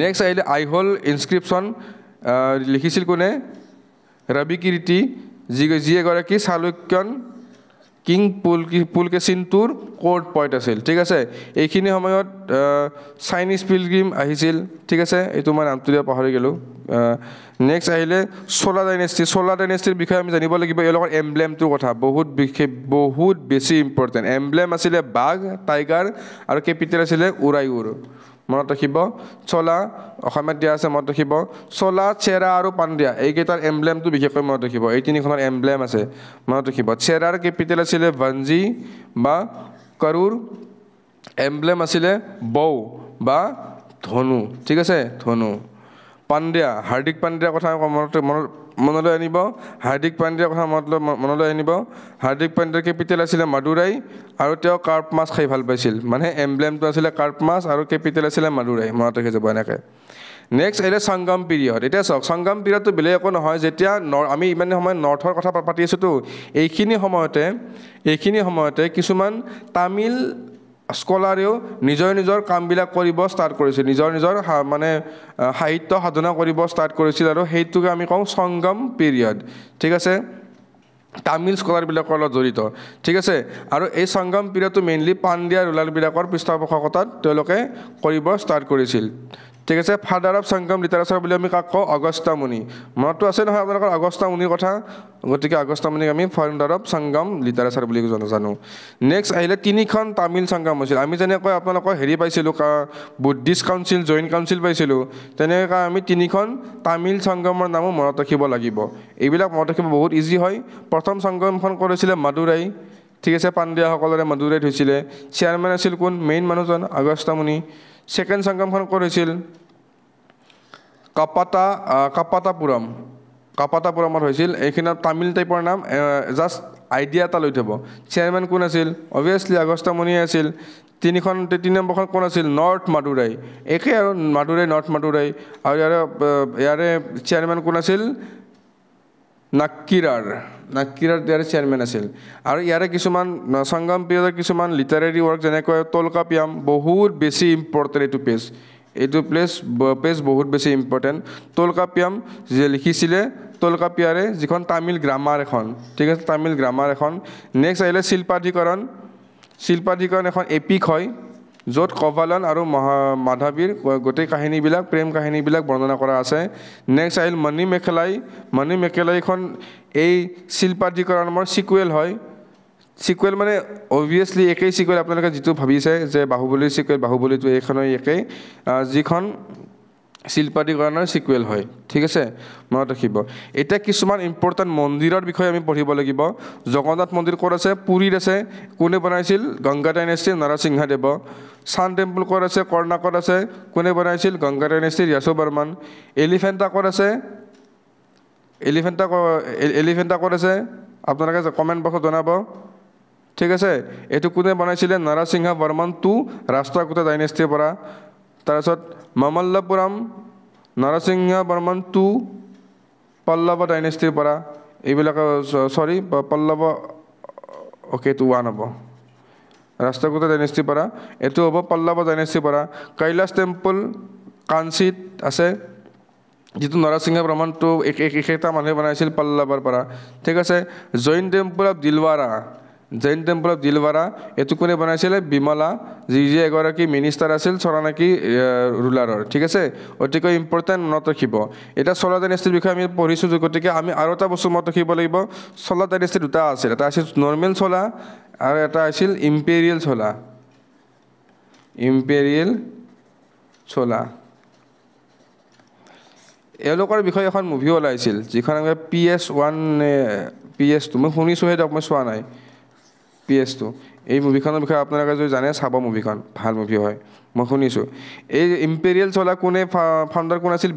নেক্সট আহিলে আইহোল ইনস্ক্ৰিপশ্যন লিখিছিল কোনে ৰবি কীৰ্তি যি এগৰাকী চালুক্যন কিং পুলকেচিন টুৰ কোৰ্ট পইণ্ট আছিল ঠিক আছে এইখিনি সময়ত চাইনিজ পিলগ্ৰিম আহিছিল ঠিক আছে এইটো মই নামটো দিয়া পাহৰি গ'লোঁ নেক্সট আহিলে চোলা ডাইনেষ্টিৰ বিষয়ে আমি জানিব লাগিব এওঁলোকৰ এমব্লেমটোৰ কথা বহুত বেছি ইম্পৰ্টেণ্ট এমব্লেম আছিলে বাঘ টাইগাৰ আৰু কেপিটেল আছিলে উৰায়ুৰ মনত ৰাখিব চোলা অসমীয়াত দিয়া আছে মনত ৰাখিব চোলা চেৰা আৰু পাণ্ডিয়া এইকেইটাৰ এমব্লেমটো বিশেষকৈ মনত ৰাখিব এই তিনিখনৰ এমব্লেম আছে মনত ৰাখিব চেৰাৰ কেপিটেল আছিলে ভঞ্জি বা কৰুৰ এমব্লেম আছিলে বৌ বা ধনু ঠিক আছে ধনু পাণ্ডিয়া হাৰ্দিক পাণ্ডিয়াৰ কথা মনলৈ আনিব হাৰ্দিক পাণ্ডিয়াৰ কথা মনলৈ আনিব হাৰ্দিক পাণ্ডিয়াৰ কেপিটেল আছিলে মাদুৰাই আৰু তেওঁ কাৰ্প মাছ খাই ভাল পাইছিল মানে এমব্লেমটো আছিলে কাৰ্প মাছ আৰু কেপিটেল আছিলে মাদুৰাই মনত ৰাখি যাব এনেকৈ নেক্সট আহিলে সংগম পিৰিয়ড এতিয়া চাওক সংগম পিৰিয়ডটো বেলেগ একো নহয় যেতিয়া আমি ইমান সময় নৰ্থৰ কথা পাতি আছোঁতো এইখিনি সময়তে কিছুমান তামিল স্কলাৰেও নিজৰ কামবিলাক কৰিব ষ্টাৰ্ট কৰিছিল নিজৰ মানে সাহিত্য সাধনা কৰিব ষ্টাৰ্ট কৰিছিল আৰু সেইটোকে আমি কওঁ সংগম পিৰিয়ড ঠিক আছে তামিল স্কলাৰবিলাকৰ লগত জড়িত ঠিক আছে আৰু এই সংগম পিৰিয়ডটো মেইনলি পাণ্ডিয়া ৰুলাৰবিলাকৰ পৃষ্ঠপোষকতাত তেওঁলোকে কৰিব ষ্টাৰ্ট কৰিছিল ঠিক আছে ফাদাৰ অফ সংগম লিটাৰেচাৰ বুলি আমি কাক কওঁ অগস্ত্যমুনি মনতো আছে নহয় আপোনালোকৰ অগস্ত্যমুনিৰ কথা গতিকে অগস্ত্যমুনিক আমি ফাউণ্ডাৰ অফ সংগম লিটাৰেচাৰ বুলি জানো নেক্সট আহিলে তিনিখন তামিল সংগম হৈছিল আমি যেনেকৈ আপোনালোকৰ হেৰি পাইছিলোঁ বুদ্ধিষ্ট কাউন্সিল জৈন কাউন্সিল পাইছিলোঁ তেনেকৈ আমি তিনিখন তামিল সংগমৰ নামো মনত ৰাখিব লাগিব এইবিলাক মনত ৰাখিব বহুত ইজি হয় প্ৰথম সংগমখন কৰিছিলে মাদুৰাই ঠিক আছে পাণ্ডিয়াসকলৰে মাদুৰাইত হৈছিলে চেয়াৰমেন আছিল কোন মেইন মানুহজন অগস্ত্যমুনি সেকেন্ড সংগমখন কৰিছিল কাপাতাপুৰমত হৈছিল এইখিনিত তামিল টাইপৰ নাম জাষ্ট আইডিয়া এটা লৈ থ'ব চেয়াৰমেন কোন আছিল অভিয়াছলি অগস্ত্যমুনিয়ে আছিল তিনি নম্বৰখন কোন আছিল নৰ্থ মাদুৰাই একে আৰু মাদুৰাই নৰ্থ মাদুৰাই আৰু ইয়াৰে চেয়াৰমেন কোন আছিল নাক্কিৰাৰ ইয়াৰে চেয়াৰমেন আছিল আৰু ইয়াৰে কিছুমান সংগম পিৰিয়ডৰ কিছুমান লিটাৰেৰী ৱৰ্ক যেনেকৈ তোলকাপিয়াম বহুত বেছি ইম্পৰ্টেণ্ট এইটো পেজ বহুত বেছি ইম্পৰ্টেণ্ট তোলকাপিয়াম যে লিখিছিলে তোলকাপিয়াৰে যিখন তামিল গ্ৰামাৰ এখন ঠিক আছে তামিল গ্ৰামাৰ এখন নেক্সট আহিলে শিল্পাধিকৰণ এখন এপিক হয় য'ত কভালন আৰু মাধৱীৰ গোটেই কাহিনীবিলাক প্ৰেম কাহিনীবিলাক বৰ্ণনা কৰা আছে নেক্সট আহিল মণি মেখেলাইখন এই শিল্পাধিকৰণৰ চিকুৱেল হয় চিকুৱেল মানে অভিয়াছলি একেই চিকুৱেল আপোনালোকে যিটো ভাবিছে যে বাহুবলীৰ চিকুৱেল বাহুবলীটো এইখনৰ একেই যিখন শিল্পাধিকৰণৰ চিকুৱেল হয় ঠিক আছে মনত ৰাখিব এতিয়া কিছুমান ইম্পৰ্টেণ্ট মন্দিৰৰ বিষয়ে আমি পঢ়িব লাগিব জগন্নাথ মন্দিৰ ক'ত আছে পুৰীত আছে কোনে বনাইছিল Ganga dynasty Narasimhadeva San temple ক'ত আছে কৰ্ণাকত আছে কোনে বনাইছিল গংগা ডাইনেষ্টিৰ য়াশোবৰ্মন এলিফেণ্টা ক'ত আছে এলিফেণ্টা ক'ত আছে আপোনালোকে কমেণ্ট বক্সত জনাব ঠিক আছে এইটো কোনে বনাইছিলে নৰসিংহ বৰ্মন টু ৰাষ্ট্ৰকূট ডাইনেষ্টিৰ পৰা তাৰপিছত মমল্লপুৰম নৰসিংহ বৰ্মন টু পল্লৱ ডাইনেষ্টিৰ পৰা এইবিলাক পল্লৱ অ'কে এইটো ওৱান হ'ব ৰাষ্ট্ৰকূট ডাইনেষ্টিৰ পৰা এইটো হ'ব পল্লৱ ডাইনেষ্টিৰ পৰা কৈলাশ টেম্পল কাঞ্চীত আছে যিটো নৰসিংহ বৰ্মনটো একেটা মানুহে বনাইছিল পল্লৱৰ পৰা ঠিক আছে জৈন টেম্পল অফ দিলৱাৰা এইটো কোনে বনাইছিলে বিমলা যি এগৰাকী মিনিষ্টাৰ আছিল চৰানাকী ৰুলাৰৰ ঠিক আছে অতিকৈ ইম্পৰ্টেণ্ট মনত ৰাখিব এতিয়া চোলা ডাইনেষ্টিৰ বিষয়ে আমি পঢ়িছোঁ গতিকে আমি আৰু এটা বস্তু মনত ৰাখিব লাগিব চোলা ডাইনেষ্টি দুটা আছিল এটা আছিল নৰ্মেল চোলা আৰু এটা আছিল ইম্পেৰিয়েল চোলা এওঁলোকৰ বিষয়ে এখন মুভি ওলাইছিল যিখন আমি PS2 মই শুনিছোঁহে দিয়ক মই চোৱা নাই PS2 এই মুভিখনৰ বিষয়ে আপোনালোকে যদি জানে চাব মুভিখন ভাল মুভি হয় মই শুনিছোঁ এই ইম্পেৰিয়েল চোলা কোনে ফাউণ্ডাৰ কোন আছিল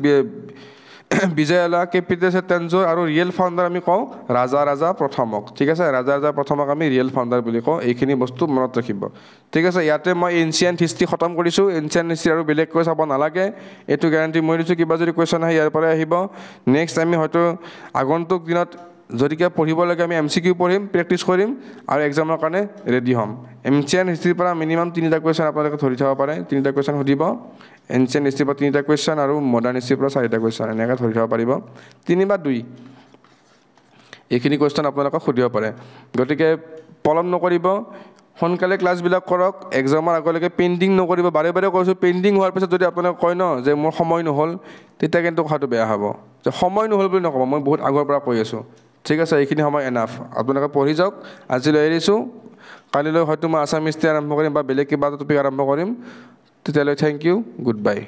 বিজয়ালা কেপিটেল আছে তেঞ্জোৰ আৰু ৰিয়েল ফাউণ্ডাৰ আমি কওঁ ৰাজা প্ৰথমক ঠিক আছে ৰাজা প্ৰথমক আমি ৰিয়েল ফাউণ্ডাৰ বুলি কওঁ এইখিনি বস্তু মনত ৰাখিব ঠিক আছে ইয়াতে মই এনচিয়েণ্ট হিষ্ট্ৰী খতম কৰিছোঁ এনচিয়েণ্ট হিষ্ট্ৰী আৰু বেলেগকৈ চাব নালাগে এইটো গেৰাণ্টি মই দিছোঁ কিবা যদি কুৱেশ্যন আহে ইয়াৰ পৰাই আহিব নেক্সট আমি হয়তো আগন্তুক দিনত যদি কিবা পঢ়িব লাগে আমি MCQ পঢ়িম প্ৰেক্টিছ কৰিম আৰু এক্সামৰ কাৰণে ৰেডি হ'ম এনচিয়েণ্ট হিষ্ট্ৰীৰ পৰা মিনিমাম 3টা কুৱেশ্যন আপোনালোকে ধৰি থ'ব পাৰে 3টা কুৱেশ্যন সুধিব এনচিয়েণ্ট হিষ্ট্ৰীৰ পৰা 3টা কুৱেশ্যন আৰু মডাৰ্ণ হিষ্ট্ৰীৰ পৰা 4টা কুৱেশ্যন এনেকৈ ধৰি থ'ব পাৰিব 3 বা 2 এইখিনি কুৱেশ্যন আপোনালোকক সুধিব পাৰে গতিকে পলম নকৰিব সোনকালে ক্লাছবিলাক কৰক এক্সামৰ আগলৈকে পেইণ্টিং নকৰিব বাৰে কৈছোঁ পেইণ্টিং হোৱাৰ পিছত যদি আপোনালোকে কয় ন যে মোৰ সময় নহ'ল তেতিয়া কিন্তু কথাটো বেয়া হ'ব যে সময় নহ'ল বুলি নক'ব মই বহুত আগৰ পৰা কৈ আছোঁ ঠিক আছে এইখিনি সময় এনাফ আপোনালোকে পঢ়ি যাওক আজিলৈ এৰিছোঁ কালিলৈ হয়তো মই আছাম হিষ্ট্ৰী আৰম্ভ কৰিম বা বেলেগ কিবা এটা টপিক আৰম্ভ কৰিম তেতিয়ালৈ থেংক ইউ গুড বাই